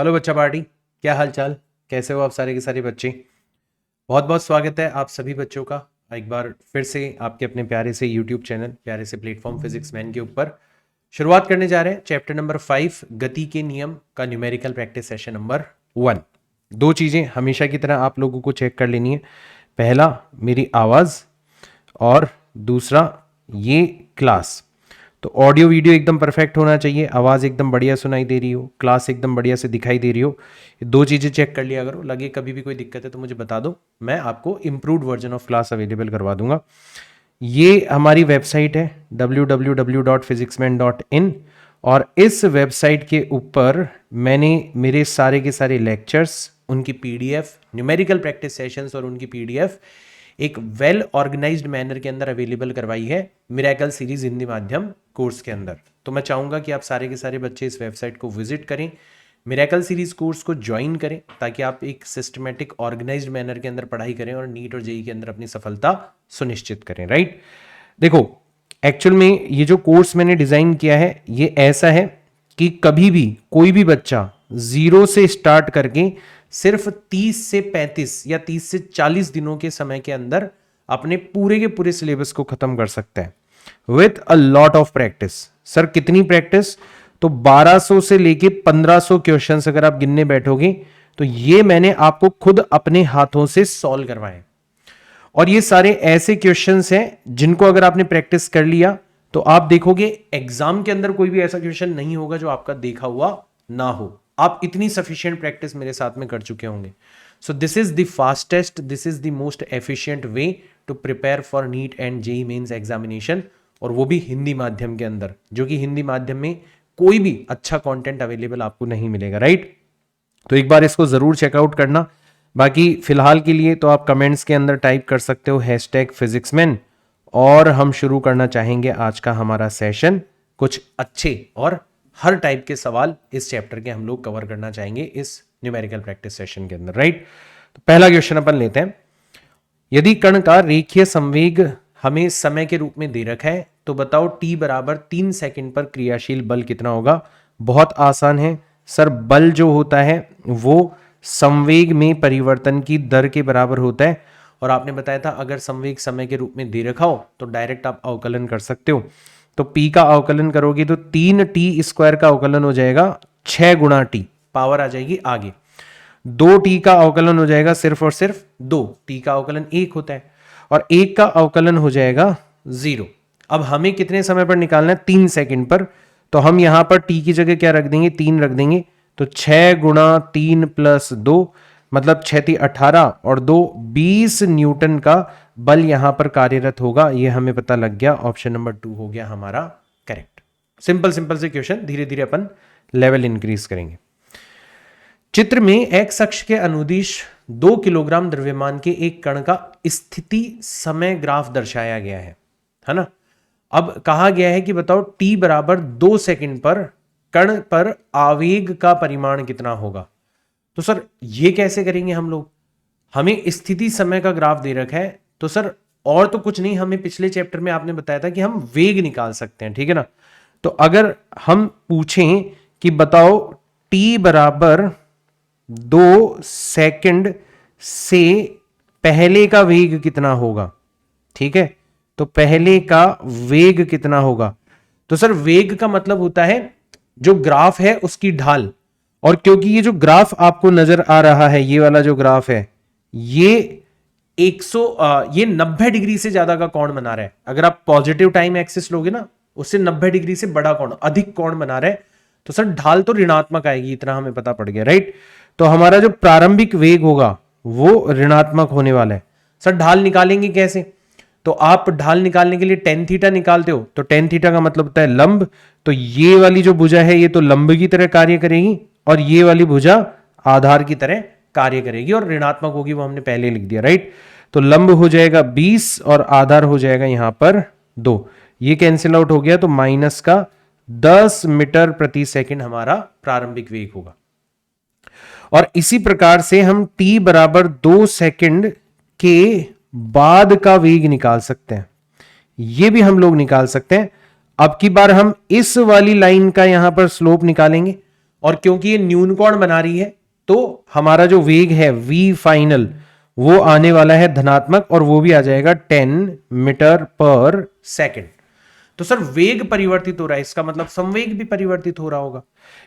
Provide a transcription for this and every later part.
Hello बच्चा party, क्या हाल चाल, कैसे हो आप सारे के सारे बच्चे। बहुत बहुत स्वागत है आप सभी बच्चों का एक बार फिर से आपके अपने प्यारे से यूट्यूब चैनल, प्यारे से प्लेटफॉर्म फिजिक्स मैन के ऊपर। शुरुआत करने जा रहे हैं चैप्टर नंबर 5 गति के नियम का न्यूमेरिकल प्रैक्टिस सेशन नंबर 1। दो चीज़ें हमेशा की तरह आप लोगों को चेक कर लेनी है। पहला मेरी आवाज़ और दूसरा ये क्लास। तो ऑडियो वीडियो एकदम परफेक्ट होना चाहिए, आवाज़ एकदम बढ़िया सुनाई दे रही हो, क्लास एकदम बढ़िया से दिखाई दे रही हो। ये दो चीज़ें चेक कर लिया करो। लगे कभी भी कोई दिक्कत है तो मुझे बता दो, मैं आपको improved version of class available करवा दूंगा। ये हमारी वेबसाइट है www.physicsman.in और इस वेबसाइट के ऊपर मैंने मेरे सारे के सारे लेक्चर्स, उनकी पीडीएफ, न्यूमेरिकल प्रैक्टिस सेशंस और उनकी पीडीएफ एक वेल ऑर्गेनाइज्ड मैनर के अंदर अवेलेबल करवाई है मिरेकल सीरीज हिंदी माध्यम कोर्स के अंदर। तो मैं चाहूँगा कि आप सारे के सारे बच्चे इस वेबसाइट को विजिट करें, मिरेकल सीरीज कोर्स को ज्वाइन करें, ताकि आप एक सिस्टमेटिक ऑर्गेनाइज्ड मैनर के अंदर पढ़ाई करें और नीट और जेई के अंदर अपनी सफलता सुनिश्चित करें। राइट, देखो एक्चुअल में ये जो कोर्स मैंने डिज़ाइन किया है ये ऐसा है कि कभी भी कोई भी बच्चा जीरो से स्टार्ट करके सिर्फ 30 से 35 या 30 से 40 दिनों के समय के अंदर अपने पूरे के पूरे सिलेबस को खत्म कर सकता है with a lot of practice. Sir कितनी प्रैक्टिस? तो 1200 से लेके 1500 क्वेश्चंस अगर आप गिनने बैठोगे तो ये मैंने आपको खुद अपने हाथों से सॉल्व करवाए। और ये सारे ऐसे क्वेश्चंस हैं जिनको अगर आपने प्रैक्टिस कर लिया तो आप देखोगे एग्जाम के अंदर कोई भी ऐसा क्वेश्चन नहीं होगा जो आपका देखा हुआ ना हो। आप इतनी सफिशिएंट प्रैक्टिस मेरे साथ में कर चुके होंगे। So this is the fastest, this is the most efficient way to prepare for NEET and JEE mains examination, और वो भी हिंदी माध्यम के अंदर, जो कि हिंदी माध्यम में कोई भी अच्छा कंटेंट अवेलेबल आपको नहीं मिलेगा। राइट, तो एक बार इसको जरूर चेकआउट करना। बाकी फिलहाल के लिए तो आप कमेंट्स के अंदर टाइप कर सकते हो #physicsman, और हम शुरू करना चाहेंगे आज का हमारा सेशन। कुछ अच्छे और हर टाइप के सवाल इस चैप्टर के हम लोग कवर करना चाहेंगे इस न्यूमेरिकल प्रैक्टिस सेशन के अंदर। राइट, तो पहला क्वेश्चन अपन लेते हैं। यदि कण का रेखीय संवेग हमें समय के रूप में दे रखा है तो बताओ t बराबर 3 सेकंड पर क्रियाशील बल कितना होगा। बहुत आसान है सर, बल जो होता है वो संवेग में परिवर्तन की दर के बराबर होता है, और आपने बताया था अगर संवेग समय के रूप में दे रखा हो तो डायरेक्ट आप अवकलन कर सकते हो। तो p का अवकलन करोगे तो 3t² का अवकलन हो जाएगा 6 गुणा t, पावर आ जाएगी आगे। 2t का अवकलन हो जाएगा सिर्फ और सिर्फ 2, t का अवकलन 1 होता है, और 1 का अवकलन हो जाएगा 0। अब हमें कितने समय पर निकालना है? 3 सेकंड पर। तो हम यहां पर t की जगह क्या रख देंगे? 3 रख देंगे। तो 6 गुणा 3 प्लस 2 मतलब 6 × 18 और 2 20 न्यूटन का बल यहां पर कार्यरत होगा। ये हमें पता लग गया, ऑप्शन नंबर 2 हो गया हमारा करेक्ट। सिंपल सिंपल से क्वेश्चन, धीरे धीरे अपन लेवल इंक्रीज करेंगे। चित्र में एक्स अक्ष के अनुदिश 2 किलोग्राम द्रव्यमान के एक कण का स्थिति समय ग्राफ दर्शाया गया है ना। अब कहा गया है कि बताओ t बराबर 2 सेकंड पर कण पर आवेग का परिमाण कितना होगा। तो सर ये कैसे करेंगे हम लोग? हमें स्थिति समय का ग्राफ दे रखा है, तो सर और तो कुछ नहीं, हमें पिछले चैप्टर में आपने बताया था कि हम वेग निकाल सकते हैं, ठीक है ना। तो अगर हम पूछें कि बताओ t बराबर 2 सेकंड से पहले का वेग कितना होगा, ठीक है, तो पहले का वेग कितना होगा। तो सर वेग का मतलब होता है जो ग्राफ है उसकी ढाल, और क्योंकि ये जो ग्राफ आपको नजर आ रहा है, ये वाला जो ग्राफ है, ये 90 डिग्री से ज्यादा का कोण बना रहा है। अगर आप पॉजिटिव टाइम एक्सिस लोगे ना, उससे 90 डिग्री से बड़ा कोण, अधिक कोण बना रहा है, तो सर ढाल तो ऋणात्मक आएगी, इतना हमें पता पड़ गया। राइट, तो हमारा जो प्रारंभिक वेग होगा वो ऋणात्मक होने वाला है। सर ढाल निकालेंगे कैसे? तो आप ढाल निकालने के लिए tan थीटा निकालते हो, तो tan थीटा का मतलब होता है लंब। तो ये वाली जो भुजा है ये तो लंब की तरह कार्य करेगी, और ये वाली भुजा आधार की तरह कार्य करेगी, और ऋणात्मक होगी वो हमने पहले लिख दिया। राइट, तो लंब हो जाएगा 20 और आधार हो जाएगा यहां पर 2। ये कैंसिल आउट हो गया, तो माइनस का 10 मीटर प्रति सेकंड हमारा प्रारंभिक वेग होगा। और इसी प्रकार से हम t बराबर 2 सेकंड के बाद का वेग निकाल सकते हैं, ये भी हम लोग निकाल सकते हैं। अब की बार हम इस वाली लाइन का यहां पर स्लोप निकालेंगे, और क्योंकि ये न्यून कोण बना रही है तो हमारा जो वेग है v फाइनल वो आने वाला है धनात्मक, और वो भी आ जाएगा 10 मीटर पर सेकेंड। तो सर वेग परिवर्तित हो रहा है, इसका मतलब संवेग भी परिवर्तित हो रहा होगा।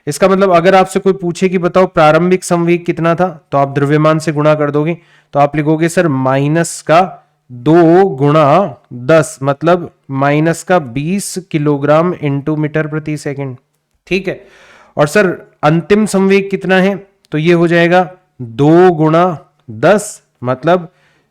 इसका मतलब अगर आपसे कोई पूछे कि बताओ प्रारंभिक संवेग कितना था, तो आप द्रव्यमान से गुणा कर दोगे, तो आप लिखोगे सर माइनस का 2 गुणा 10, मतलब माइनस का 20 किलोग्राम इंटू मीटर प्रति सेकंड। ठीक है, और सर अंतिम संवेग कितना है, तो ये हो जाएगा 2 गुणा 10, मतलब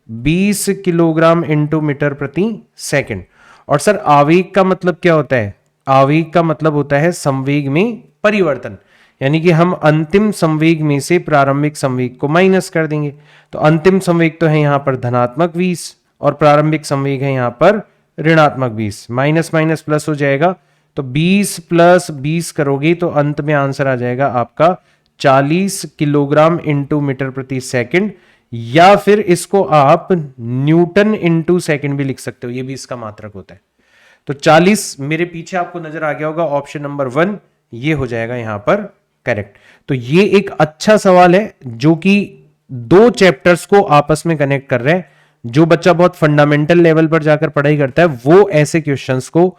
20 किलोग्राम इंटू मीटर प्रति सेकंड। और सर आवेग का मतलब क्या होता है, आवेग का मतलब होता है संवेग में परिवर्तन, यानी कि हम अंतिम संवेग में से प्रारंभिक संवेग को माइनस कर देंगे। तो अंतिम संवेग तो है यहां पर धनात्मक 20 और प्रारंभिक संवेग है यहां पर ऋणात्मक 20, माइनस माइनस प्लस हो जाएगा, तो 20 प्लस 20 करोगे तो अंत में आंसर आ जाएगा आपका 40 किलोग्राम इंटू मीटर प्रति सेकंड, या फिर इसको आप न्यूटन इंटू सेकंड भी लिख सकते हो, ये भी इसका मात्रक होता है। तो 40 मेरे पीछे आपको नजर आ गया होगा, ऑप्शन नंबर 1 ये हो जाएगा यहां पर करेक्ट। तो ये एक अच्छा सवाल है जो कि दो चैप्टर्स को आपस में कनेक्ट कर रहे हैं। जो बच्चा बहुत फंडामेंटल लेवल पर जाकर पढ़ाई करता है वो ऐसे क्वेश्चंस को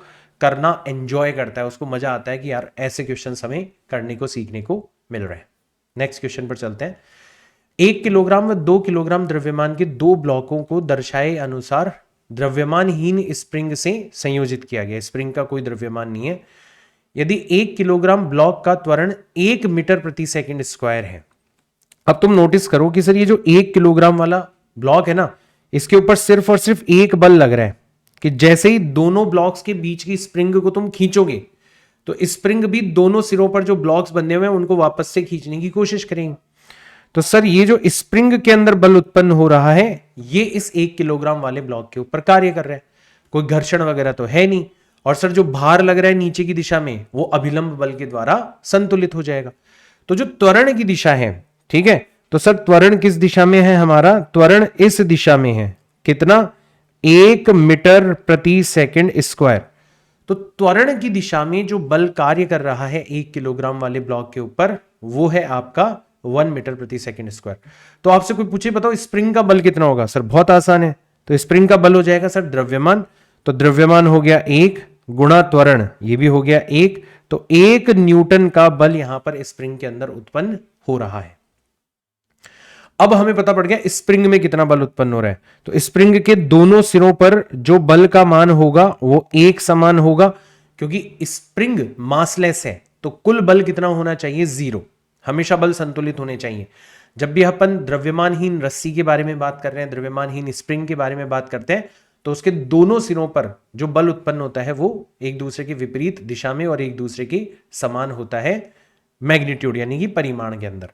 करना एंजॉय करता है, उसको मजा आता है कि यार ऐसे क्वेश्चंस हमें करने को सीखने को मिल रहे हैं। नेक्स्ट क्वेश्चन पर चलते हैं। 1 किलोग्राम व 2 किलोग्राम द्रव्यमान के दो ब्लॉकों को दर्शाए अनुसार द्रव्यमानहीन स्प्रिंग से संयोजित किया गया। स्प्रिंग का कोई द्रव्यमान नहीं है। यदि 1 किलोग्राम ब्लॉक का त्वरण 1 मीटर प्रति सेकंड स्क्वायर है। अब तुम नोटिस करो कि सर ये जो 1 किलोग्राम वाला ब्लॉक है ना, इसके ऊपर सिर्फ और सिर्फ एक बल लग रहा है कि जैसे ही दोनों ब्लॉक्स के बीच की स्प्रिंग को तुम खींचोगे तो स्प्रिंग भी दोनों सिरों पर जो ब्लॉक्स बने हुए हैं उनको वापस से खींचने की कोशिश करेंगे। तो सर ये जो स्प्रिंग के अंदर बल उत्पन्न हो रहा है ये इस 1 किलोग्राम वाले ब्लॉक के ऊपर कार्य कर रहा है, कोई घर्षण वगैरह तो है नहीं। और सर जो भार लग रहा है नीचे की दिशा में वो अभिलंब बल के द्वारा संतुलित हो जाएगा। तो जो त्वरण की दिशा है, ठीक है, तो सर त्वरण किस दिशा में है हमारा, त्वरण इस दिशा में है, कितना, 1 मीटर प्रति सेकंड स्क्वायर। तो त्वरण की दिशा में जो बल कार्य कर रहा है 1 किलोग्राम वाले ब्लॉक के ऊपर वो है आपका 1 मीटर प्रति सेकंड स्क्वायर। तो आपसे कोई पूछे बताओ स्प्रिंग का बल कितना होगा, सर बहुत आसान है। तो स्प्रिंग का बल हो जाएगा सर द्रव्यमान, तो द्रव्यमान हो गया 1 गुणा त्वरण, ये भी हो गया 1, तो 1 न्यूटन का बल यहां पर स्प्रिंग के अंदर उत्पन्न हो रहा है। अब हमें पता पड़ गया स्प्रिंग में कितना बल उत्पन्न हो रहा है। तो स्प्रिंग के दोनों सिरों पर जो बल का मान होगा वो एक समान होगा, क्योंकि स्प्रिंग मासलेस है तो कुल बल कितना होना चाहिए, 0। हमेशा बल संतुलित होने चाहिए। जब भी अपन द्रव्यमानहीन रस्सी के बारे में बात कर रहे हैं, द्रव्यमानहीन स्प्रिंग के बारे में बात करते हैं, तो उसके दोनों सिरों पर जो बल उत्पन्न होता है वो एक दूसरे के विपरीत दिशा में और एक दूसरे के समान होता है मैग्नीट्यूड यानी कि परिमाण के अंदर।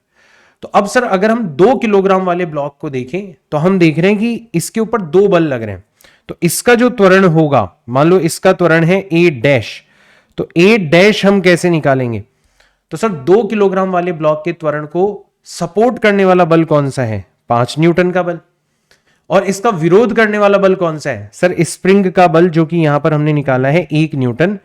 तो अब सर अगर हम 2 किलोग्राम वाले ब्लॉक को देखें तो हम देख रहे हैं कि इसके ऊपर 2 बल लग रहे हैं। तो इसका जो त्वरण होगा, मान लो इसका त्वरण है a डैश, तो a डैश हम कैसे निकालेंगे, तो सर 2 किलोग्राम वाले ब्लॉक के त्वरण को सपोर्ट करने वाला बल कौन सा है, 5 न्यूटन का बल। और इसका विरोध करने वाला बल कौन सा है, सर स्प्रिंग का बल, जो कि यहां पर हमने निकाला है 1 न्यूटन।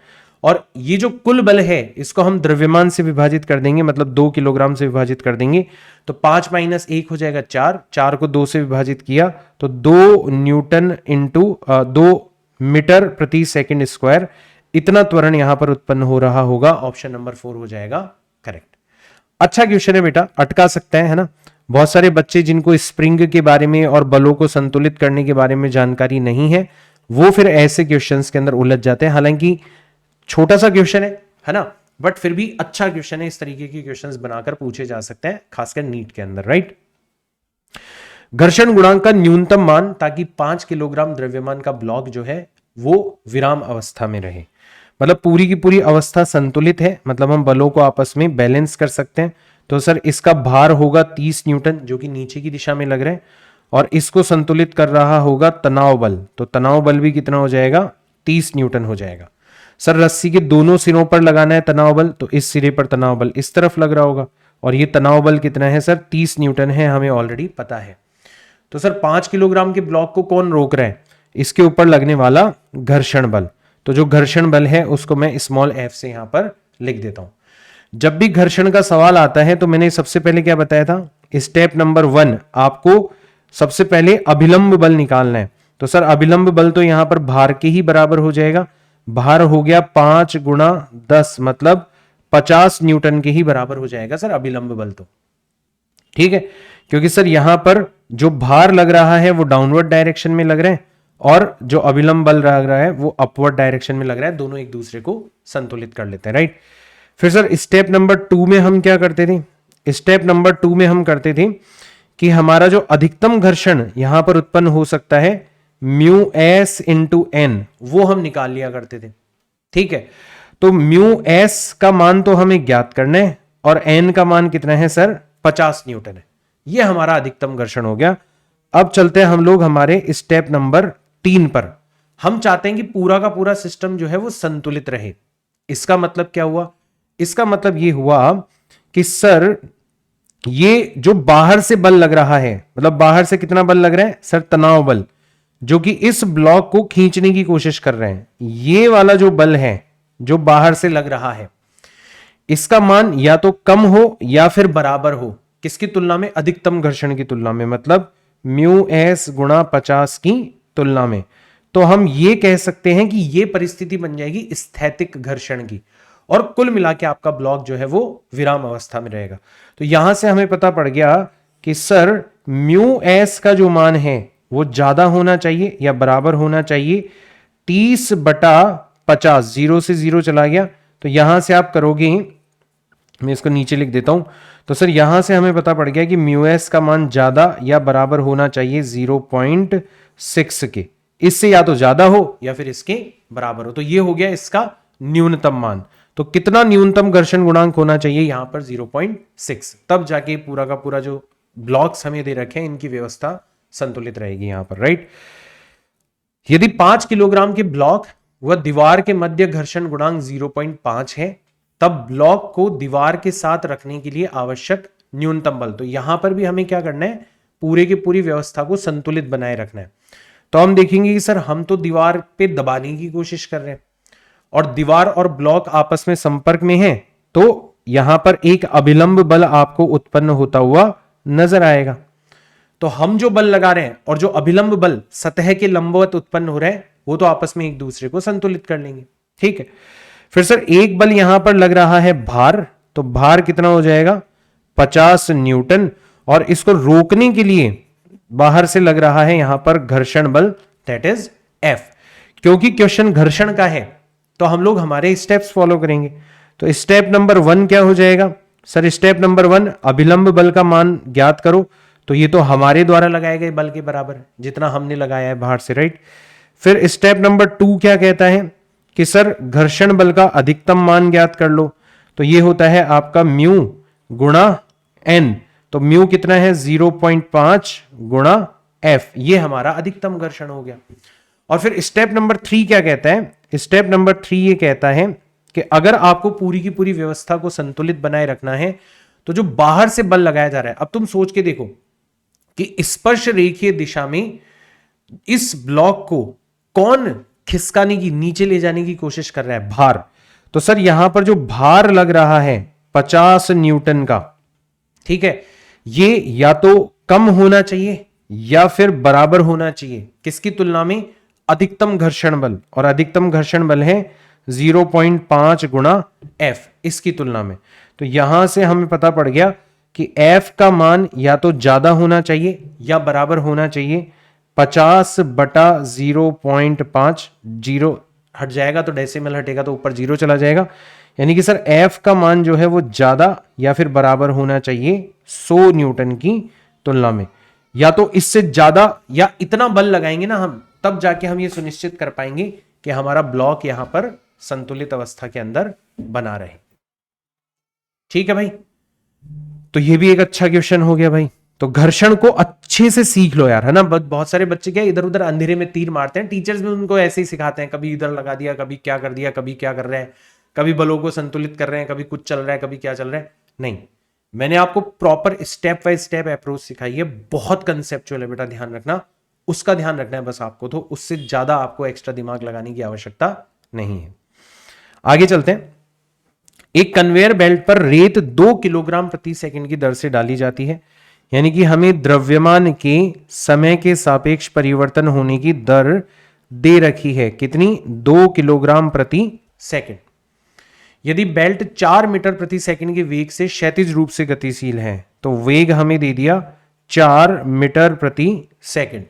और ये जो कुल बल है इसको हम द्रव्यमान से विभाजित कर देंगे, मतलब 2 किलोग्राम से विभाजित कर देंगे, तो 5 माइनस 1 हो जाएगा 4, 4 को 2 से विभाजित किया तो 2 न्यूटन इंटू 2 मीटर प्रति सेकंड स्क्वायर, इतना त्वरण यहां पर उत्पन्न हो रहा होगा। ऑप्शन नंबर 4 हो जाएगा करेक्ट। अच्छा क्वेश्चन है बेटा, अटका सकता है ना। बहुत सारे बच्चे जिनको स्प्रिंग के बारे में और बलों को संतुलित करने के बारे में जानकारी नहीं है वो फिर ऐसे क्वेश्चंस के अंदर उलझ जाते हैं। हालांकि छोटा सा क्वेश्चन है ना, बट फिर भी अच्छा क्वेश्चन है। इस तरीके के क्वेश्चंस बनाकर पूछे जा सकते हैं खासकर नीट के अंदर, राइट। घर्षण गुणांक का न्यूनतम मान ताकि 5 किलोग्राम द्रव्यमान का ब्लॉक जो है वो विराम अवस्था में रहे, मतलब पूरी की पूरी अवस्था संतुलित है, मतलब हम बलों को आपस में बैलेंस कर सकते हैं। तो सर इसका भार होगा 30 न्यूटन जो कि नीचे की दिशा में लग रहे हैं, और इसको संतुलित कर रहा होगा तनाव बल, तो तनाव बल भी कितना हो जाएगा, 30 न्यूटन हो जाएगा। सर रस्सी के दोनों सिरों पर लगाना है तनाव बल, तो इस सिरे पर तनाव बल इस तरफ लग रहा होगा, और ये तनाव बल कितना है सर, 30 न्यूटन है, हमें ऑलरेडी पता है। तो सर 5 किलोग्राम के ब्लॉक को कौन रोक रहा है, इसके ऊपर लगने वाला घर्षण बल। तो जो घर्षण बल है उसको मैं स्मॉल f से यहां पर लिख देता हूं। जब भी घर्षण का सवाल आता है तो मैंने सबसे पहले क्या बताया था, स्टेप नंबर 1 आपको सबसे पहले अभिलंब बल निकालना है। तो सर अभिलंब बल तो यहां पर भार के ही बराबर हो जाएगा, भार हो गया 5 गुणा 10 मतलब 50 न्यूटन के ही बराबर हो जाएगा सर अभिलंब बल तो, ठीक है। क्योंकि सर यहां पर जो भार लग रहा है वो डाउनवर्ड डायरेक्शन में लग रहा है और जो अभिलंब बल लग रहा है वो अपवर्ड डायरेक्शन में लग रहा है, दोनों एक दूसरे को संतुलित कर लेते हैं, राइट। फिर सर स्टेप नंबर 2 में हम क्या करते थे, स्टेप नंबर 2 में हम करते थे कि हमारा जो अधिकतम घर्षण यहां पर उत्पन्न हो सकता है म्यू एस इंटू एन, वो हम निकाल लिया करते थे, ठीक है। तो म्यू एस का मान तो हमें ज्ञात करना है और एन का मान कितना है सर 50 न्यूटन है, ये हमारा अधिकतम घर्षण हो गया। अब चलते हैं हम लोग हमारे स्टेप नंबर 3 पर। हम चाहते हैं कि पूरा का पूरा सिस्टम जो है वो संतुलित रहे। इसका मतलब क्या हुआ, इसका मतलब ये हुआ कि सर ये जो बाहर से बल लग रहा है, मतलब बाहर से कितना बल लग रहा है सर, तनाव बल, जो कि इस ब्लॉक को खींचने की कोशिश कर रहे हैं, ये वाला जो बल है जो बाहर से लग रहा है, इसका मान या तो कम हो या फिर बराबर हो, किसकी तुलना में, अधिकतम घर्षण की तुलना में, मतलब म्यू एस गुणा 50 की तुलना में। तो हम ये कह सकते हैं कि ये परिस्थिति बन जाएगी स्थैतिक घर्षण की, और कुल मिला के आपका ब्लॉक जो है वो विराम अवस्था में रहेगा। तो यहां से हमें पता पड़ गया कि सर म्यू एस का जो मान है वो ज्यादा होना चाहिए या बराबर होना चाहिए 30/50, 0 से 0 चला गया, तो यहां से आप करोगे, मैं इसको नीचे लिख देता हूं। तो सर यहां से हमें पता पड़ गया कि म्यू एस का मान ज्यादा या बराबर होना चाहिए 0.6 के, इससे या तो ज्यादा हो या फिर इसके बराबर हो। तो ये हो गया इसका न्यूनतम मान। तो कितना न्यूनतम घर्षण गुणांक होना चाहिए यहां पर 0.6, तब जाके पूरा का पूरा जो ब्लॉक्स हमें दे रखे हैं इनकी व्यवस्था संतुलित रहेगी यहां पर, राइट। यदि 5 किलोग्राम के ब्लॉक व दीवार के मध्य घर्षण गुणांक 0.5 है, तब ब्लॉक को दीवार के साथ रखने के लिए आवश्यक न्यूनतम बल, तो यहां पर भी हमें क्या करना है, पूरे की पूरी व्यवस्था को संतुलित बनाए रखना है। तो हम देखेंगे कि सर हम तो दीवार पे दबाने की कोशिश कर रहे हैं और दीवार और ब्लॉक आपस में संपर्क में है, तो यहां पर एक अभिलंब बल आपको उत्पन्न होता हुआ नजर आएगा। तो हम जो बल लगा रहे हैं और जो अभिलंब बल सतह के लंबवत उत्पन्न हो रहे हैं वो तो आपस में एक दूसरे को संतुलित कर लेंगे, ठीक है। फिर सर एक बल यहां पर लग रहा है भार, तो भार कितना हो जाएगा 50 न्यूटन, और इसको रोकने के लिए बाहर से लग रहा है यहां पर घर्षण बल, दैट इज एफ। क्योंकि क्वेश्चन घर्षण का है तो हम लोग हमारे स्टेप्स फॉलो करेंगे। तो स्टेप नंबर 1 क्या हो जाएगा सर, स्टेप नंबर 1 अभिलंब बल का मान ज्ञात करो, तो ये तो हमारे द्वारा लगाए गए बल के बराबर है जितना हमने लगाया है बाहर से, राइट। फिर स्टेप नंबर 2 क्या कहता है कि सर घर्षण बल का अधिकतम मान ज्ञात कर लो, तो ये होता है आपका म्यू गुणा एन, तो म्यू कितना है 0.5 गुणा एफ, ये हमारा अधिकतम घर्षण हो गया। और फिर स्टेप नंबर 3 क्या कहता है, स्टेप नंबर 3 ये कहता है कि अगर आपको पूरी की पूरी व्यवस्था को संतुलित बनाए रखना है तो जो बाहर से बल लगाया जा रहा है, अब तुम सोच के देखो कि स्पर्श रेखीय दिशा में इस ब्लॉक को कौन खिसकाने की, नीचे ले जाने की कोशिश कर रहा है, भार। तो सर यहां पर जो भार लग रहा है 50 न्यूटन का, ठीक है, ये या तो कम होना चाहिए या फिर बराबर होना चाहिए, किसकी तुलना में, अधिकतम घर्षण बल, और अधिकतम घर्षण बल है 0.5 गुणा एफ, इसकी तुलना में। तो यहां से हमें पता पड़ गया कि एफ का मान या तो ज्यादा होना चाहिए या बराबर होना चाहिए 50/0.5, 0 हट जाएगा तो डेसिमल हटेगा तो ऊपर 0 चला जाएगा, यानी कि सर एफ का मान जो है वो ज्यादा या फिर बराबर होना चाहिए 100 न्यूटन की तुलना में। या तो इससे ज्यादा या इतना बल लगाएंगे ना हम, तब जाके हम ये सुनिश्चित कर पाएंगे कि हमारा ब्लॉक यहां पर संतुलित अवस्था के अंदर बना रहे, ठीक है भाई। तो ये भी एक अच्छा क्वेश्चन हो गया भाई। तो घर्षण को अच्छे से सीख लो यार, है ना। बहुत सारे बच्चे क्या इधर उधर अंधेरे में तीर मारते हैं, टीचर्स भी उनको ऐसे ही सिखाते हैं, कभी इधर लगा दिया, कभी क्या कर दिया, कभी क्या कर रहे हैं, कभी बलों को संतुलित कर रहे हैं, कभी कुछ चल रहा है, कभी क्या चल रहा है। नहीं, मैंने आपको proper step by step approach सिखाई है, बहुत कंसेप्चुअल है बेटा, ध्यान रखना, उसका ध्यान रखना है बस आपको, तो उससे ज्यादा आपको एक्स्ट्रा दिमाग लगाने की आवश्यकता नहीं है। आगे चलते हैं। एक कन्वेयर बेल्ट पर रेत 2 किलोग्राम प्रति सेकंड की दर से डाली जाती है, यानी कि हमें द्रव्यमान के समय के सापेक्ष परिवर्तन होने की दर दे रखी है, कितनी? 2 किलोग्राम प्रति सेकंड। यदि बेल्ट 4 मीटर प्रति सेकंड के वेग से क्षैतिज रूप से गतिशील है तो वेग हमें दे दिया 4 मीटर प्रति सेकंड।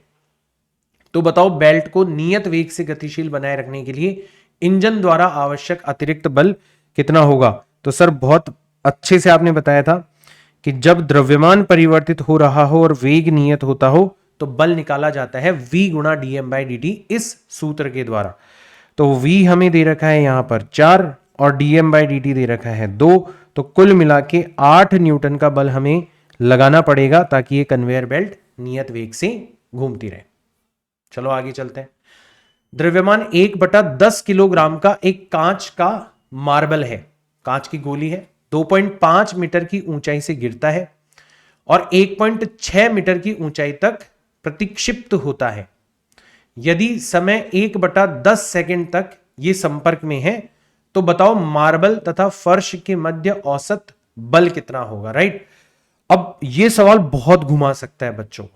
तो बताओ बेल्ट को नियत वेग से गतिशील बनाए रखने के लिए इंजन द्वारा आवश्यक अतिरिक्त बल कितना होगा? तो सर बहुत अच्छे से आपने बताया था कि जब द्रव्यमान परिवर्तित हो रहा हो और वेग नियत होता हो तो बल निकाला जाता है v गुणा dm/dt इस सूत्र के द्वारा। तो v हमें दे रखा है यहां पर 4 और dm/dt दे रखा है 2, तो कुल मिला के 8 न्यूटन का बल हमें लगाना पड़ेगा ताकि ये कन्वेयर बेल्ट नियत वेग से घूमती रहे। चलो आगे चलते हैं। द्रव्यमान 1/10 किलोग्राम का एक कांच का मार्बल है, कांच की गोली है, 2.5 मीटर की ऊंचाई से गिरता है और 1.6 मीटर की ऊंचाई तक प्रतिक्षिप्त होता है। यदि समय 1/10 सेकंड तक ये संपर्क में है तो बताओ मार्बल तथा फर्श के मध्य औसत बल कितना होगा, राइट? अब ये सवाल बहुत घुमा सकता है बच्चों को।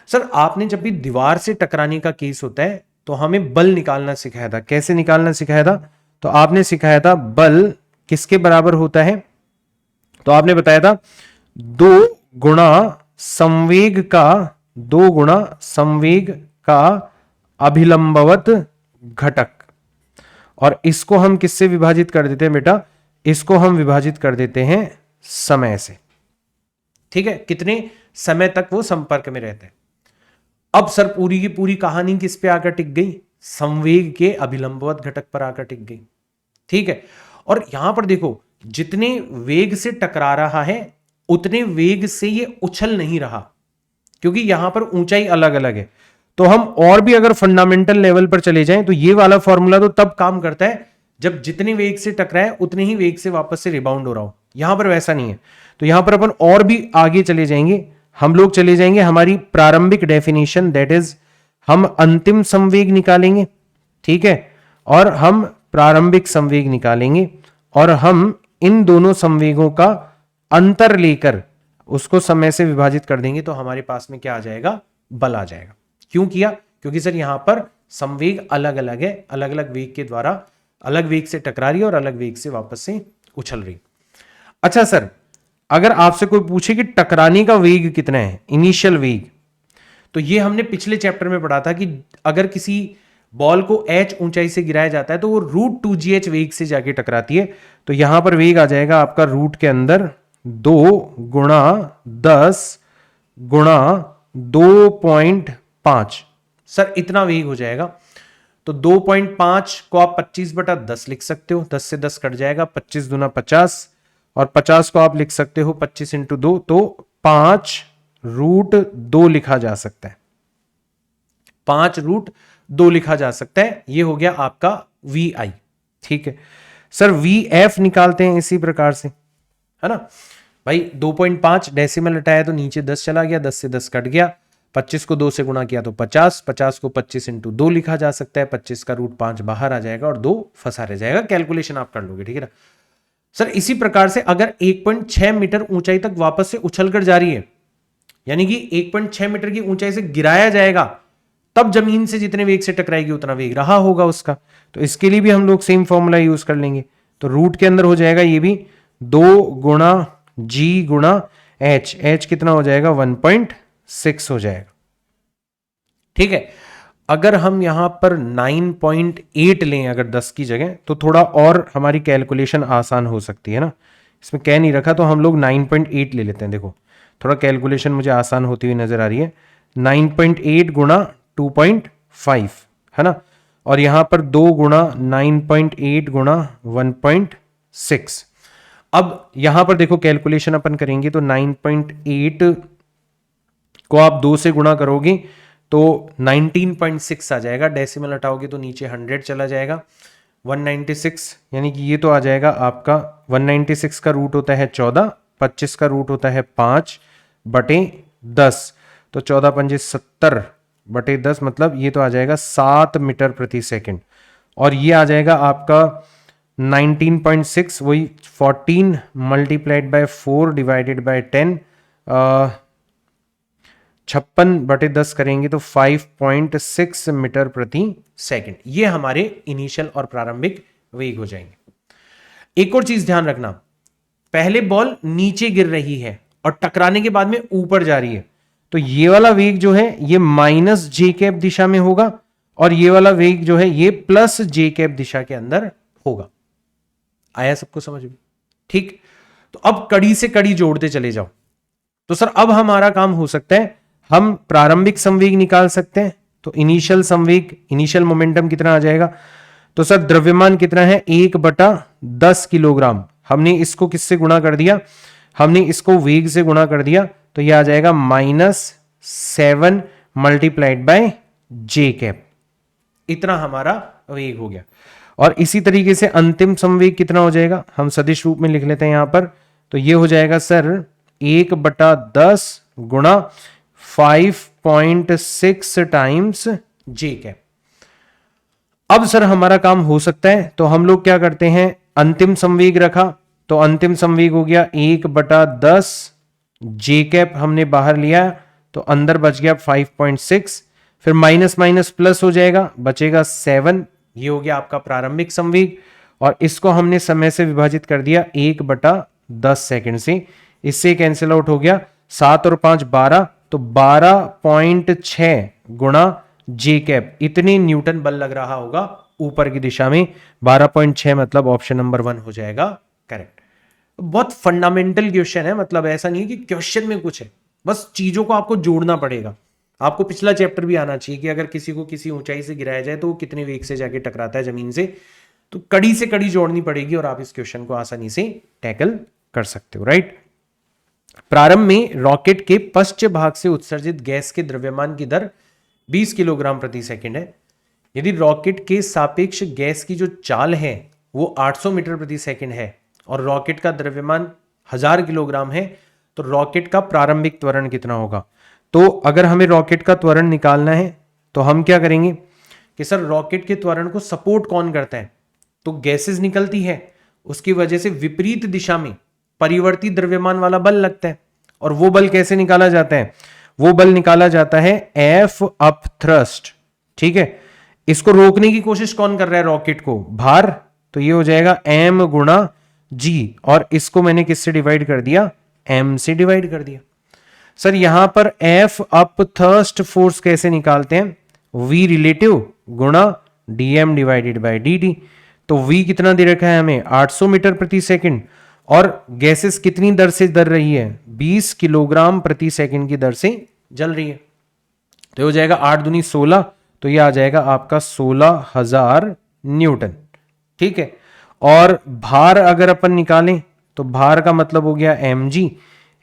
सर आपने जब भी दीवार से टकराने का केस होता है तो हमें बल निकालना सिखाया था। कैसे निकालना सिखाया था? तो आपने सिखाया था बल किसके बराबर होता है? तो आपने बताया था 2 गुणा संवेग का अभिलंबवत घटक। और इसको हम किससे विभाजित कर देते हैं बेटा? इसको हम विभाजित कर देते हैं समय से। ठीक है, कितने समय तक वो संपर्क में रहते हैं। अब सर पूरी की पूरी कहानी किस पे आकर टिक गई? संवेग के अभिलंबवत घटक पर आकर टिक गई। ठीक है, और यहां पर देखो जितने वेग से टकरा रहा है उतने वेग से ये उछल नहीं रहा, क्योंकि यहां पर ऊंचाई अलग अलग है। तो हम और भी अगर फंडामेंटल लेवल पर चले जाएं तो ये वाला फॉर्मूला तो तब काम करता है जब जितने वेग से टकराए उतने ही वेग से वापस से रिबाउंड हो रहा हो। यहां पर वैसा नहीं है। तो यहां पर अपन और भी आगे चले जाएंगे, हम लोग चले जाएंगे हमारी प्रारंभिक डेफिनेशन, दैट इज हम अंतिम संवेग निकालेंगे। ठीक है, और हम प्रारंभिक संवेग निकालेंगे और हम इन दोनों संवेगों का अंतर लेकर उसको समय से विभाजित कर देंगे तो हमारे पास में क्या आ जाएगा? बल आ जाएगा। क्यों किया? क्योंकि सर यहां पर संवेग अलग अलग है, अलग अलग वेग के द्वारा अलग वेग से टकरा रही है और अलग वेग से वापस से उछल रही। अच्छा सर, अगर आपसे कोई पूछे कि टकराने का वेग कितना है, इनिशियल वेग, तो ये हमने पिछले चैप्टर में पढ़ा था कि अगर किसी बॉल को h ऊंचाई से गिराया जाता है तो वो √2gh वेग से जाके टकराती है। तो यहां पर वेग आ जाएगा आपका रूट के अंदर 2 गुणा 10 गुणा 2.5। सर इतना वेग हो जाएगा। तो 2.5 को आप 25/10 लिख सकते हो, 10 से 10 कट जाएगा, 25 दूना 50, और 50 को आप लिख सकते हो 25 × 2, तो 5√2 लिखा जा सकता है। 5√2 लिखा जा सकता है। ये हो गया आपका VI। ठीक है सर, VF निकालते हैं इसी प्रकार से, है ना भाई। 2.5 डेसिमल हटाया तो नीचे 10 चला गया, 10 से 10 कट गया, 25 को 2 से गुणा किया तो 50, 50 को 25 × 2 लिखा जा सकता है, 25 का √5 बाहर आ जाएगा और 2 फंसा रह जाएगा। कैलकुलेशन आप कर लोगे, ठीक है ना सर। इसी प्रकार से अगर 1.6 मीटर ऊंचाई तक वापस से उछलकर जा रही है, यानी कि 1.6 मीटर की ऊंचाई से गिराया जाएगा, तब जमीन से जितने वेग से टकराएगी उतना वेग रहा होगा उसका। तो इसके लिए भी हम लोग सेम फॉर्मूला यूज कर लेंगे। तो रूट के अंदर हो जाएगा ये भी 2 गुणा g गुणा h, h कितना हो जाएगा? 1.6 हो जाएगा। ठीक है, अगर हम यहां पर 9.8 लें अगर 10 की जगह, तो थोड़ा और हमारी कैलकुलेशन आसान हो सकती है ना। इसमें कह नहीं रखा तो हम लोग 9.8 ले लेते हैं। देखो थोड़ा कैलकुलेशन मुझे आसान होती हुई नजर आ रही है। 9.8 गुणा 2.5 है ना, और यहां पर 2 गुणा 9.8 गुणा 1.6। अब यहां पर देखो कैलकुलेशन अपन करेंगे तो 9.8 को आप 2 से गुणा करोगे तो 19.6 आ जाएगा। डेसिमल हटाओगे तो नीचे 100 चला जाएगा। 196 यानी कि ये तो आ जाएगा आपका 196 का रूट होता है 14, 25 का रूट होता है 5/10, तो 14 पंजे 70/10, मतलब ये तो आ जाएगा 7 मीटर प्रति सेकंड। और ये आ जाएगा आपका 19.6, वही 14 मल्टीप्लाइड बाय 4 डिवाइडेड बाय 10, 56/10 करेंगे तो 5.6 मीटर प्रति सेकंड। ये हमारे इनिशियल और प्रारंभिक वेग हो जाएंगे। एक और चीज ध्यान रखना, पहले बॉल नीचे गिर रही है और टकराने के बाद में ऊपर जा रही है, तो ये वाला वेग जो है ये माइनस जे कैप दिशा में होगा और ये वाला वेग जो है ये प्लस जे कैप दिशा के अंदर होगा। आया सबको समझ में? ठीक, तो अब कड़ी से कड़ी जोड़ते चले जाओ। तो सर अब हमारा काम हो सकता है, हम प्रारंभिक संवेग निकाल सकते हैं। तो इनिशियल संवेग, इनिशियल मोमेंटम कितना आ जाएगा? तो सर द्रव्यमान कितना है? 1/10 किलोग्राम। हमने इसको किससे गुणा कर दिया? हमने इसको वेग से गुणा कर दिया, तो यह आ जाएगा -7 मल्टीप्लाइड बाय जे कैप। इतना हमारा वेग हो गया। और इसी तरीके से अंतिम संवेग कितना हो जाएगा? हम सदिश रूप में लिख लेते हैं यहां पर। तो ये हो जाएगा सर 1/10 गुणा 5.6 टाइम्स जे कैप। अब सर हमारा काम हो सकता है, तो हम लोग क्या करते हैं, अंतिम संवेग रखा, तो अंतिम संवेग हो गया 1/10 जे कैप हमने बाहर लिया, तो अंदर बच गया 5.6, फिर माइनस माइनस प्लस हो जाएगा, बचेगा 7। ये हो गया आपका प्रारंभिक संवेग और इसको हमने समय से विभाजित कर दिया 1/10 सेकंड से। इससे कैंसिल आउट हो गया, 7 और 5 12, तो 12.6 गुणा जे कैप, इतने न्यूटन बल लग रहा होगा ऊपर की दिशा में। 12.6 मतलब ऑप्शन नंबर 1 हो जाएगा करेक्ट। बहुत फंडामेंटल क्वेश्चन है, मतलब ऐसा नहीं है कि क्वेश्चन में कुछ है, बस चीजों को आपको जोड़ना पड़ेगा। आपको पिछला चैप्टर भी आना चाहिए कि अगर किसी को किसी ऊंचाई से गिराया जाए तो वो कितने वेग से जाके टकराता है जमीन से। तो कड़ी से कड़ी जोड़नी पड़ेगी और आप इस क्वेश्चन को आसानी से टैकल कर सकते हो, राइट। प्रारंभ में रॉकेट के पश्चिम भाग से उत्सर्जित गैस के द्रव्यमान की दर 20 किलोग्राम प्रति सेकंड है। यदि रॉकेट के सापेक्ष गैस की जो चाल है वो 800 मीटर प्रति सेकंड है और रॉकेट का द्रव्यमान 1000 किलोग्राम है, तो रॉकेट का प्रारंभिक त्वरण कितना होगा? तो अगर हमें रॉकेट का त्वरण निकालना है तो हम क्या करेंगे कि सर रॉकेट के त्वरण को सपोर्ट कौन करता है? तो गैसेस निकलती है, उसकी वजह से विपरीत दिशा में परिवर्ती द्रव्यमान वाला बल लगता है। और वो बल कैसे निकाला जाता है? वो बल निकाला जाता है एफ अप थ्रस्ट, ठीक है। इसको रोकने की कोशिश कौन कर रहा है रॉकेट को? भार। तो ये हो जाएगा m गुणा जी, और इसको मैंने किससे डिवाइड कर दिया? m से डिवाइड कर दिया। सर यहां पर एफ अप थर्स्ट फोर्स कैसे निकालते हैं? v रिलेटिव गुणा dm डिवाइडेड बाय dt। तो v कितना दे रखा है हमें? 800 मीटर प्रति सेकंड, और गैसेस कितनी दर से दर रही है? 20 किलोग्राम प्रति सेकंड की दर से जल रही है। तो हो जाएगा 8 दूनी 16, तो ये आ जाएगा आपका 16,000 न्यूटन, ठीक है। और भार अगर अपन निकालें तो भार का मतलब हो गया mg,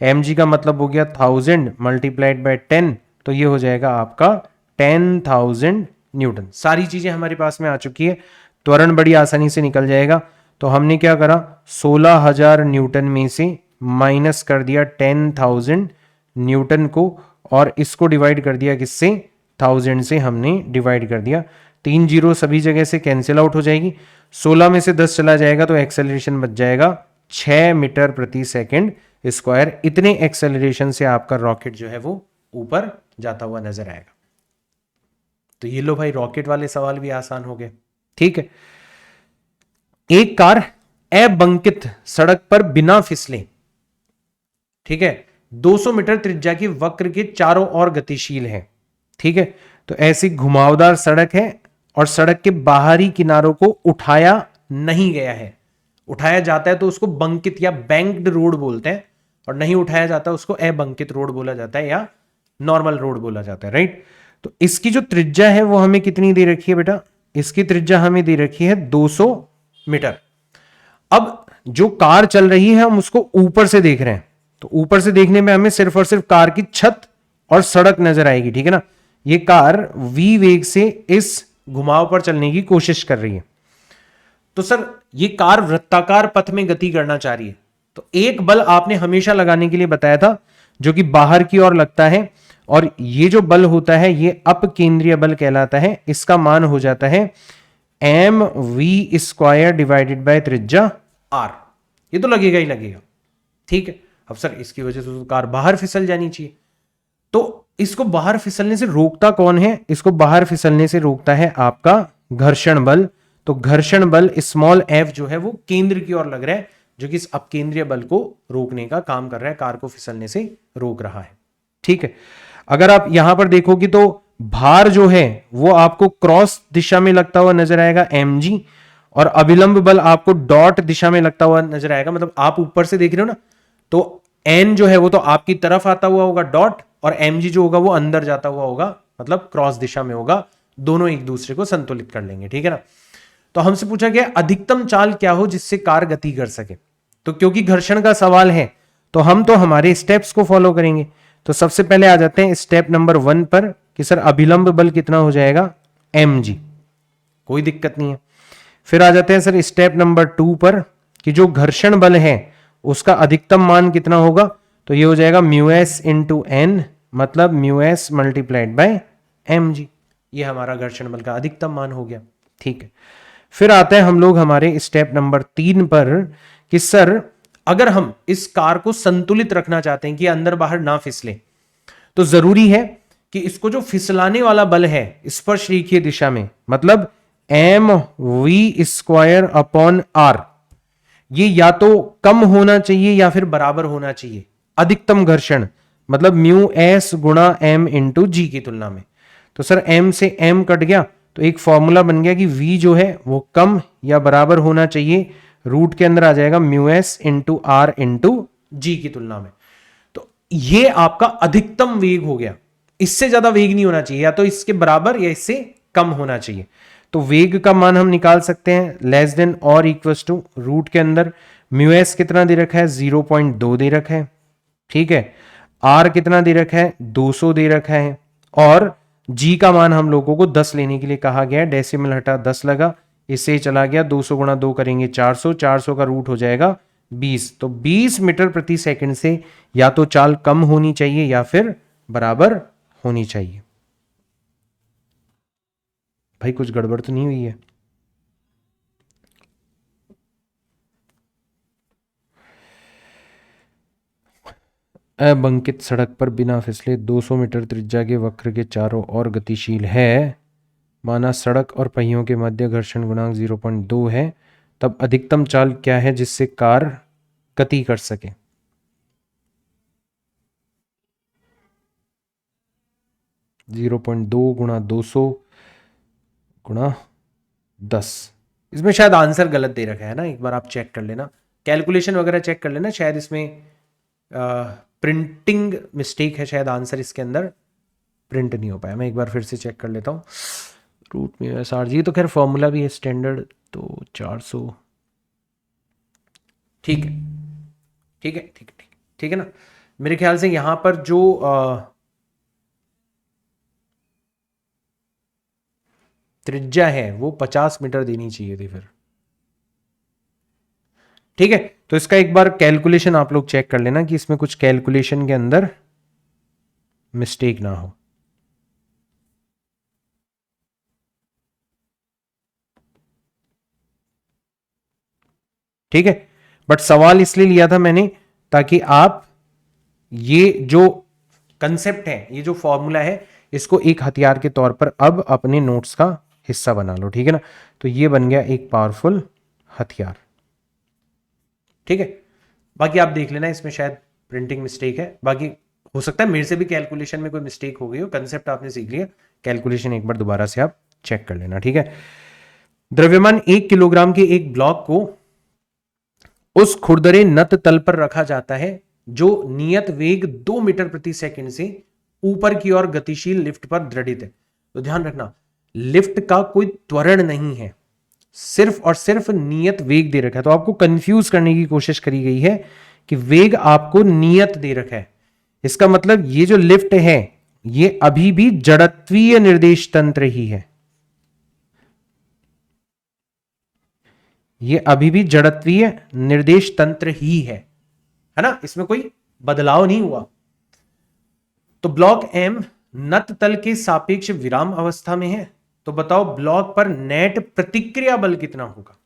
mg का मतलब हो गया 1000 मल्टीप्लाइड बाय 10, तो ये हो जाएगा आपका 10,000 न्यूटन। सारी चीजें हमारे पास में आ चुकी है, त्वरण बड़ी आसानी से निकल जाएगा। तो हमने क्या करा, 16,000 न्यूटन में से माइनस कर दिया 10,000 न्यूटन को, और इसको डिवाइड कर दिया किससे? 1000 से हमने डिवाइड कर दिया। 3 जीरो सभी जगह से कैंसिल आउट हो जाएगी, 16 में से 10 चला जाएगा तो एक्सेलरेशन बच जाएगा 6 मीटर प्रति सेकंड स्क्वायर। इतने एक्सेलरेशन से आपका रॉकेट जो है वो ऊपर जाता हुआ नजर आएगा। तो ये लो भाई, रॉकेट वाले सवाल भी आसान हो गए, ठीक है। एक कार अबंकित सड़क पर बिना फिसले, ठीक है, 200 मीटर त्रिज्या की वक्र के चारों ओर गतिशील है, ठीक है। तो ऐसी घुमावदार सड़क है और सड़क के बाहरी किनारों को उठाया नहीं गया है। उठाया जाता है तो उसको बंकित या बैंक्ड रोड बोलते हैं, और नहीं उठाया जाता उसको अबंकित रोड बोला जाता है या नॉर्मल रोड बोला जाता है, राइट। तो इसकी जो त्रिज्या है वो हमें कितनी दे रखी है बेटा? इसकी त्रिज्या हमें दे रखी है 200 मीटर। अब जो कार चल रही है हम उसको ऊपर से देख रहे हैं, तो ऊपर से देखने में हमें सिर्फ और सिर्फ कार की छत और सड़क नजर आएगी, ठीक है ना। ये कार v वेग से इस घुमाव पर चलने की कोशिश कर रही है। तो सर ये कार वृत्ताकार पथ में गति करना चाह रही है, तो एक बल आपने हमेशा लगाने के लिए बताया था जो कि बाहर की ओर लगता है, और ये जो बल होता है ये अपकेंद्रीय बल कहलाता है। इसका मान हो जाता है M V square divided by त्रिज्या आर, ये तो लगेगा ही लगेगा, ठीक है। अब सर इसकी वजह से तो कार बाहर फिसल जानी चाहिए, तो इसको बाहर फिसलने से रोकता कौन है? इसको बाहर फिसलने से रोकता है आपका घर्षण बल। तो घर्षण बल स्मॉल एफ जो है वो केंद्र की ओर लग रहा है, जो कि इस अपकेंद्रीय बल को रोकने का काम कर रहा है, कार को फिसलने से रोक रहा है, ठीक है। अगर आप यहां पर देखोगे तो भार जो है वो आपको क्रॉस दिशा में लगता हुआ नजर आएगा mg, और अभिलंब बल आपको डॉट दिशा में लगता हुआ नजर आएगा। मतलब आप ऊपर से देख रहे हो ना, तो n जो है वो तो आपकी तरफ आता हुआ होगा डॉट, और mg जो होगा वो अंदर जाता हुआ होगा, मतलब क्रॉस दिशा में होगा। दोनों एक दूसरे को संतुलित कर लेंगे, ठीक है ना। तो हमसे पूछा गया अधिकतम चाल क्या हो जिससे कार गति कर सके। तो क्योंकि घर्षण का सवाल है तो हम तो हमारे स्टेप्स को फॉलो करेंगे। तो सबसे पहले आ जाते हैं स्टेप नंबर 1 पर कि सर अभिलंब बल कितना हो जाएगा? mg, कोई दिक्कत नहीं है। फिर आ जाते हैं सर स्टेप नंबर 2 पर कि जो घर्षण बल है उसका अधिकतम मान कितना होगा? तो ये हो जाएगा म्यू एस इंटू एन, मतलब mu S multiplied by mg। ये हमारा घर्षण बल का अधिकतम मान हो गया, ठीक है। फिर आते हैं हम लोग हमारे स्टेप नंबर 3 पर कि सर अगर हम इस कार को संतुलित रखना चाहते हैं कि अंदर बाहर ना फिसले, तो जरूरी है कि इसको जो फिसलाने वाला बल है स्पर्श रेखीय दिशा में, मतलब M V square upon R, ये या तो कम होना चाहिए या फिर बराबर होना चाहिए अधिकतम घर्षण, मतलब म्यू एस गुणा एम इंटू जी की तुलना में। तो सर एम से एम कट गया तो एक फॉर्मूला बन गया कि v जो है वो कम या बराबर होना चाहिए, रूट के अंदर आ जाएगा mu s into r into g की तुलना में। तो ये आपका अधिकतम वेग हो गया, इससे ज्यादा वेग नहीं होना चाहिए, या तो इसके बराबर या इससे कम होना चाहिए। तो वेग का मान हम निकाल सकते हैं लेस देन और इक्वल्स टू, रूट के अंदर म्यू एस कितना दे रखा है? 0.2 दे रखा है, ठीक है। आर कितना दे रखा है? 200 दे रखा है, और जी का मान हम लोगों को 10 लेने के लिए कहा गया है। डेसिमल हटा 10 लगा, इससे चला गया 200 गुणा 2 करेंगे 400, 400 का रूट हो जाएगा 20। तो 20 मीटर प्रति सेकंड से या तो चाल कम होनी चाहिए या फिर बराबर होनी चाहिए। भाई कुछ गड़बड़ तो नहीं हुई है? अबंकित सड़क पर बिना फिसले 200 मीटर त्रिज्या के वक्र के चारों ओर गतिशील है, माना सड़क और पहियों के मध्य घर्षण गुणांक 0.2 है, तब अधिकतम चाल क्या है जिससे कार गति कर सके? जीरो पॉइंट दो गुणा 200 गुणा 10। इसमें शायद आंसर गलत दे रखा है ना, एक बार आप चेक कर लेना, कैलकुलेशन वगैरह चेक कर लेना, शायद इसमें प्रिंटिंग मिस्टेक है, शायद आंसर इसके अंदर प्रिंट नहीं हो पाया। मैं एक बार फिर से चेक कर लेता हूँ। रूट में एस आर जी तो खैर फॉर्मूला भी है स्टैंडर्ड, तो 400, ठीक है, ठीक है, ठीक है, ठीक है ना। मेरे ख्याल से यहां पर जो त्रिज्या है वो 50 मीटर देनी चाहिए थी फिर, ठीक है। तो इसका एक बार कैलकुलेशन आप लोग चेक कर लेना कि इसमें कुछ कैलकुलेशन के अंदर मिस्टेक ना हो। ठीक है, बट सवाल इसलिए लिया था मैंने ताकि आप ये जो कंसेप्ट है, ये जो फॉर्मूला है, इसको एक हथियार के तौर पर अब अपने नोट्स का हिस्सा बना लो, ठीक है ना। तो ये बन गया एक पावरफुल हथियार, ठीक है। बाकी आप देख लेना, इसमें शायद प्रिंटिंग मिस्टेक है, बाकी हो सकता है मेरे से भी कैलकुलेशन में कोई मिस्टेक हो गई हो। कंसेप्ट आपने सीख लिया, कैलकुलेशन एक बार दोबारा से आप चेक कर लेना, ठीक है। द्रव्यमान 1 किलोग्राम के एक ब्लॉक को उस खुरदरे नत तल पर रखा जाता है जो नियत वेग 2 मीटर प्रति सेकंड से ऊपर की ओर गतिशील लिफ्ट पर दृढ़ित है। तो ध्यान रखना, लिफ्ट का कोई त्वरण नहीं है, सिर्फ और सिर्फ नियत वेग दे रखा है। तो आपको कंफ्यूज करने की कोशिश करी गई है कि वेग आपको नियत दे रखा है, इसका मतलब ये जो लिफ्ट है ये अभी भी जड़त्वीय निर्देश तंत्र ही है, ये अभी भी जड़त्वीय निर्देश तंत्र ही है ना, इसमें कोई बदलाव नहीं हुआ। तो ब्लॉक एम नत तल के सापेक्ष विराम अवस्था में है, तो बताओ ब्लॉक पर नेट प्रतिक्रिया बल कितना होगा।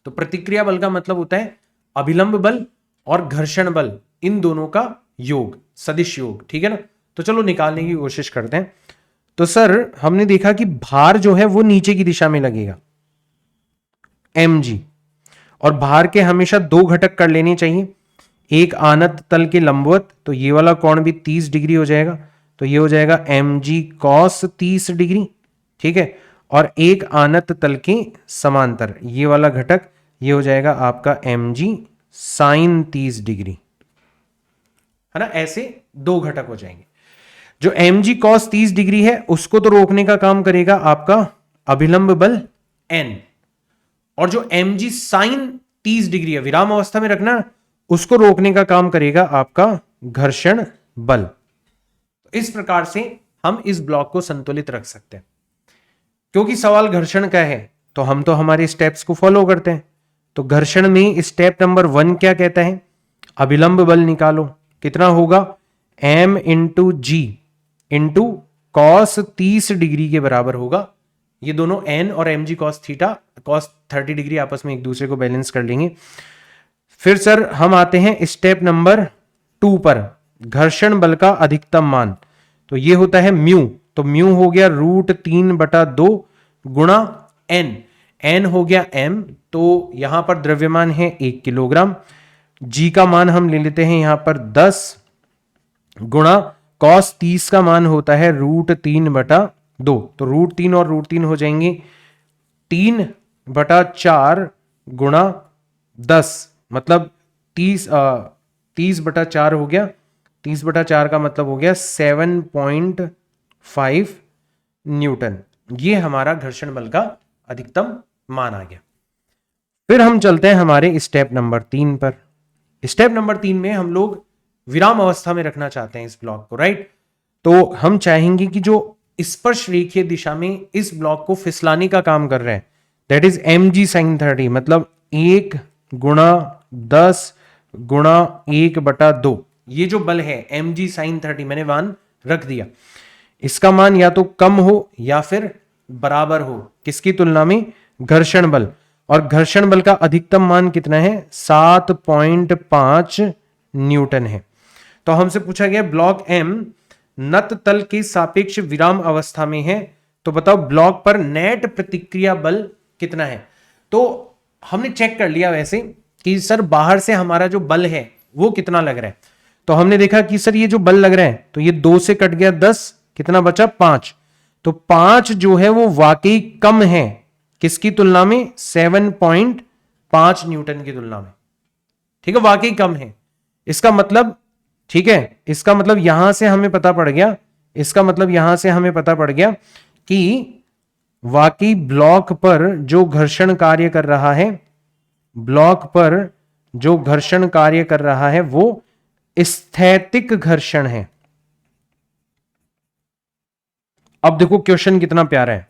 तो प्रतिक्रिया बल का मतलब होता है अभिलंब बल और घर्षण बल, इन दोनों का योग, सदिश योग, ठीक है ना। तो चलो निकालने की कोशिश करते हैं। तो सर हमने देखा कि भार जो है वो नीचे की दिशा में लगेगा mg, और भार के हमेशा दो घटक कर लेने चाहिए, एक आनत तल के लंबवत, तो ये वाला कोण भी 30 डिग्री हो जाएगा, तो ये हो जाएगा mg cos 30 डिग्री, ठीक है, और एक आनत तल के समांतर, ये वाला घटक ये हो जाएगा आपका mg sin 30 डिग्री, है ना। ऐसे दो घटक हो जाएंगे। जो mg cos 30 डिग्री है उसको तो रोकने का काम करेगा आपका अभिलंब बल n, और जो mg sin 30 डिग्री है, विराम अवस्था में रखना, उसको रोकने का काम करेगा आपका घर्षण बल। तो इस प्रकार से हम इस ब्लॉक को संतुलित रख सकते हैं। क्योंकि सवाल घर्षण का है तो हम तो हमारे स्टेप्स को फॉलो करते हैं। तो घर्षण में स्टेप नंबर 1 क्या कहता है, अभिलंब बल निकालो, कितना होगा m इंटू जी इंटू कॉस 30 डिग्री के बराबर होगा। ये दोनों n और mg cos theta cos 30 degree आपस में एक दूसरे को बैलेंस कर लेंगे। फिर सर हम आते हैं स्टेप नंबर 2 पर, घर्षण बल का अधिकतम मान, तो ये होता है म्यू, तो म्यू हो गया √3/2 गुणा n हो गया m, तो यहां पर द्रव्यमान है 1 किलोग्राम, g का मान हम ले लेते हैं यहां पर 10 गुणा cos 30 का मान होता है √3/2, तो √3 और √3 हो जाएंगे 3/4 गुणा 10, मतलब 30/4 हो गया, 30/4 का मतलब हो गया 7.5 न्यूटन। ये हमारा घर्षण बल का अधिकतम मान आ गया। फिर हम चलते हैं हमारे स्टेप नंबर 3 पर। स्टेप नंबर 3 में हम लोग विराम अवस्था में रखना चाहते हैं इस ब्लॉक को, राइट। तो हम चाहेंगे कि जो स्पर्श रेखीय दिशा में इस ब्लॉक को फिसलाने का काम कर रहे हैं, दैट इज mg sin 30, मतलब 1 गुणा 10 गुणा 1/2, ये जो बल है mg sin 30 मैंने मान रख दिया, इसका मान या तो कम हो या फिर बराबर हो किसकी तुलना में, घर्षण बल। और घर्षण बल का अधिकतम मान कितना है, 7.5 न्यूटन है। तो हमसे पूछा गया ब्लॉक m नत तल के सापेक्ष विराम अवस्था में है, तो बताओ ब्लॉक पर नेट प्रतिक्रिया बल कितना है। तो हमने चेक कर लिया वैसे कि सर बाहर से हमारा जो बल है वो कितना लग रहा है। तो हमने देखा कि सर ये जो बल लग रहा है, तो ये 2 से कट गया 10, कितना बचा 5, तो 5 जो है वो वाकई कम है किसकी तुलना में, 7.5 न्यूटन की तुलना में, ठीक है, वाकई कम है। इसका मतलब, ठीक है, इसका मतलब यहां से हमें पता पड़ गया, इसका मतलब यहां से हमें पता पड़ गया कि वाकई ब्लॉक पर जो घर्षण कार्य कर रहा है, ब्लॉक पर जो घर्षण कार्य कर रहा है वो स्थैतिक घर्षण है। अब देखो क्वेश्चन कितना प्यारा है।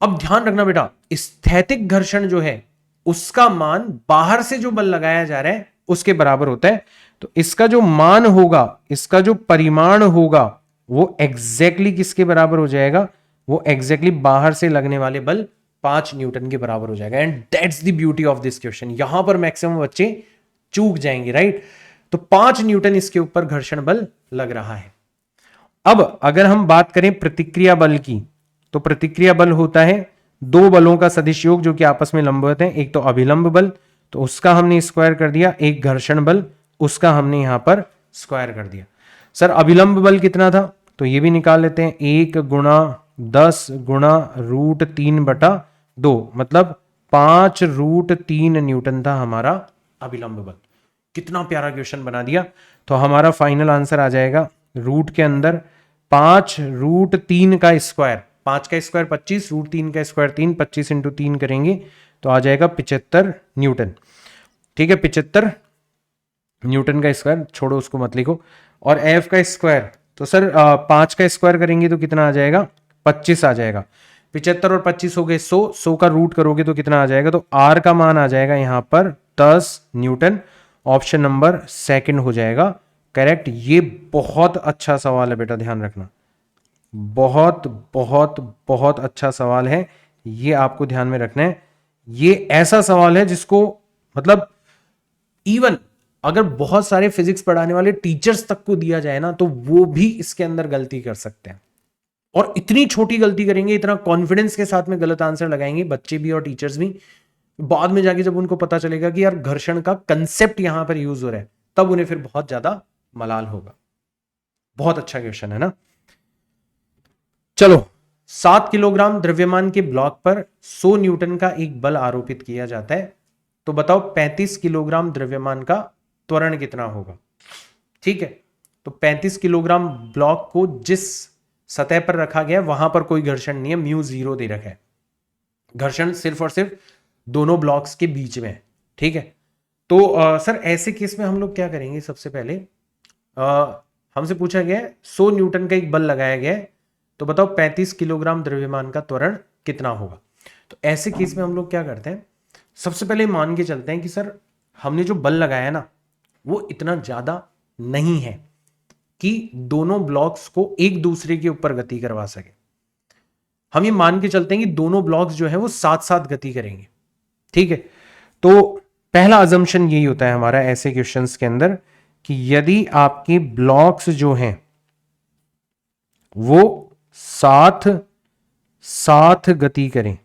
अब ध्यान रखना बेटा, स्थैतिक घर्षण जो है उसका मान बाहर से जो बल लगाया जा रहा है उसके बराबर होता है। तो इसका जो मान होगा, इसका जो परिमाण होगा वो एग्जैक्टली किसके बराबर हो जाएगा, वो एग्जैक्टली बाहर से लगने वाले बल 5 न्यूटन के बराबर हो जाएगा। And that's the beauty of this question. यहां पर मैक्सिमम बच्चे चूक जाएंगे, राइट। तो 5 न्यूटन इसके ऊपर घर्षण बल लग रहा है। अब अगर हम बात करें प्रतिक्रिया बल की, तो प्रतिक्रिया बल होता है दो बलों का सदिश योग जो कि आपस में लंबवत है। एक तो अभिलंब बल, तो उसका हमने स्क्वायर कर दिया, एक घर्षण बल, उसका हमने यहां पर स्क्वायर कर दिया। सर अभिलंब बल कितना था, तो ये भी निकाल लेते हैं, 1 गुणा 10 गुणा √3/2, मतलब 5√3 न्यूटन था हमारा अभिलंब बल। कितना प्यारा क्वेश्चन बना दिया। तो हमारा फाइनल आंसर आ जाएगा रूट के अंदर 5√3 का स्क्वायर, 5 का स्क्वायर 25, √3 का स्क्वायर 3, 25 इंटू 3 करेंगे तो आ जाएगा 75 न्यूटन। ठीक है, 75 न्यूटन का स्क्वायर, छोड़ो उसको मत लिखो। और एफ का स्क्वायर, तो सर 5 का स्क्वायर करेंगे तो कितना आ जाएगा, 25 आ जाएगा। 75 और 25 हो गए 100, 100 का रूट करोगे तो कितना आ जाएगा, तो आर का मान आ जाएगा यहाँ पर 10 न्यूटन। ऑप्शन नंबर सेकंड हो जाएगा करेक्ट। ये बहुत अच्छा सवाल है बेटा, ध्यान रखना, बहुत बहुत बहुत अच्छा सवाल है, ये आपको ध्यान में रखना है। ये ऐसा सवाल है जिसको मतलब इवन अगर बहुत सारे फिजिक्स पढ़ाने वाले टीचर्स तक को दिया जाए ना, तो वो भी इसके अंदर गलती कर सकते हैं, और इतनी छोटी गलती करेंगे, इतना कॉन्फिडेंस के साथ में गलत आंसर लगाएंगे, बच्चे भी और टीचर्स भी। बाद में जाके जब उनको पता चलेगा कि यार घर्षण का कंसेप्ट यहां पर यूज हो रहा है, तब उन्हें फिर बहुत ज्यादा मलाल होगा। बहुत अच्छा क्वेश्चन है ना। चलो, 7 किलोग्राम द्रव्यमान के ब्लॉक पर 100 न्यूटन का एक बल आरोपित किया जाता है, तो बताओ 35 किलोग्राम द्रव्यमान का त्वरण कितना होगा। ठीक है, तो 35 किलोग्राम ब्लॉक को जिस सतह पर रखा गया वहां पर कोई घर्षण नहीं है, म्यू 0 दे रखा है, घर्षण सिर्फ और सिर्फ दोनों ब्लॉक्स के बीच में है। ठीक है, तो सर ऐसे केस में हम लोग क्या करेंगे, सबसे पहले हमसे पूछा गया है 100 न्यूटन का एक बल लगाया गया है, तो बताओ 35 किलोग्राम द्रव्यमान का त्वरण कितना होगा। तो ऐसे केस में हम लोग क्या करते हैं, सबसे पहले मान के चलते हैं कि सर हमने जो बल लगाया है ना, वो इतना ज्यादा नहीं है कि दोनों ब्लॉक्स को एक दूसरे के ऊपर गति करवा सके। हम ये मान के चलते हैं कि दोनों ब्लॉक्स जो है वो साथ साथ गति करेंगे। ठीक है, तो पहला अजम्पशन यही होता है हमारा ऐसे क्वेश्चंस के अंदर कि यदि आपके ब्लॉक्स जो हैं वो साथ साथ गति करें,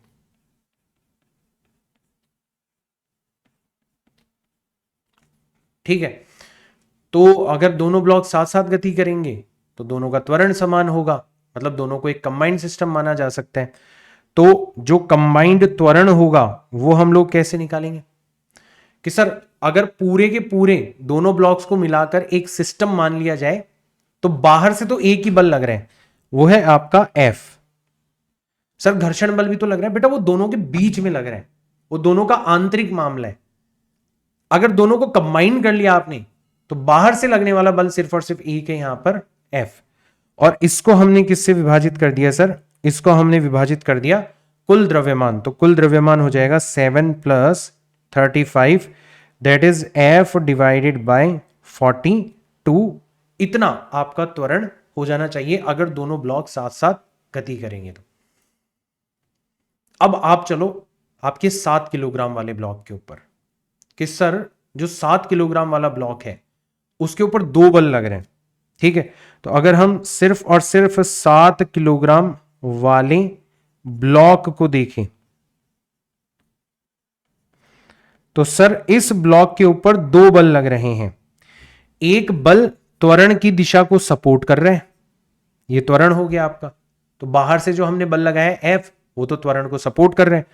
ठीक है, तो अगर दोनों ब्लॉक साथ साथ गति करेंगे तो दोनों का त्वरण समान होगा, मतलब दोनों को एक कंबाइंड सिस्टम माना जा सकता है। तो जो कंबाइंड त्वरण होगा वो हम लोग कैसे निकालेंगे कि सर अगर पूरे के पूरे दोनों ब्लॉक्स को मिलाकर एक सिस्टम मान लिया जाए, तो बाहर से तो एक ही बल लग रहा है, वो है आपका F। सर घर्षण बल भी तो लग रहा है बेटा, वो दोनों के बीच में लग रहा है, वो दोनों का आंतरिक मामला है। अगर दोनों को कंबाइन कर लिया आपने, तो बाहर से लगने वाला बल सिर्फ और सिर्फ एक है यहां पर F। और इसको हमने किससे विभाजित कर दिया सर, इसको हमने विभाजित कर दिया कुल द्रव्यमान, तो कुल द्रव्यमान हो जाएगा 7 + 35, that is F divided by 42। इतना आपका त्वरण हो जाना चाहिए अगर दोनों ब्लॉक साथ साथ गति करेंगे तो। अब आप चलो आपके 7 किलोग्राम वाले ब्लॉक के ऊपर कि सर जो 7 किलोग्राम वाला ब्लॉक है उसके ऊपर 2 बल लग रहे हैं। ठीक है, तो अगर हम सिर्फ और सिर्फ 7 किलोग्राम वाले ब्लॉक को देखें, तो सर इस ब्लॉक के ऊपर 2 बल लग रहे हैं। एक बल त्वरण की दिशा को सपोर्ट कर रहा है, ये त्वरण हो गया आपका, तो बाहर से जो हमने बल लगाया है F, वो तो त्वरण को सपोर्ट कर रहे हैं।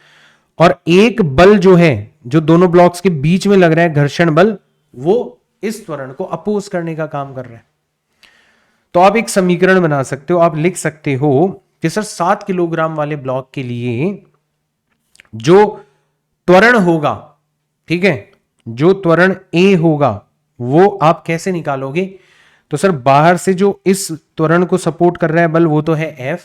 और एक बल जो है जो दोनों ब्लॉक्स के बीच में लग रहा है, घर्षण बल, वो इस त्वरण को अपोज करने का काम कर रहा है। तो आप एक समीकरण बना सकते हो, आप लिख सकते हो कि सर 7 किलोग्राम वाले ब्लॉक के लिए जो त्वरण होगा, ठीक है, जो त्वरण A होगा वो आप कैसे निकालोगे। तो सर बाहर से जो इस त्वरण को सपोर्ट कर रहा है बल, वो तो है F,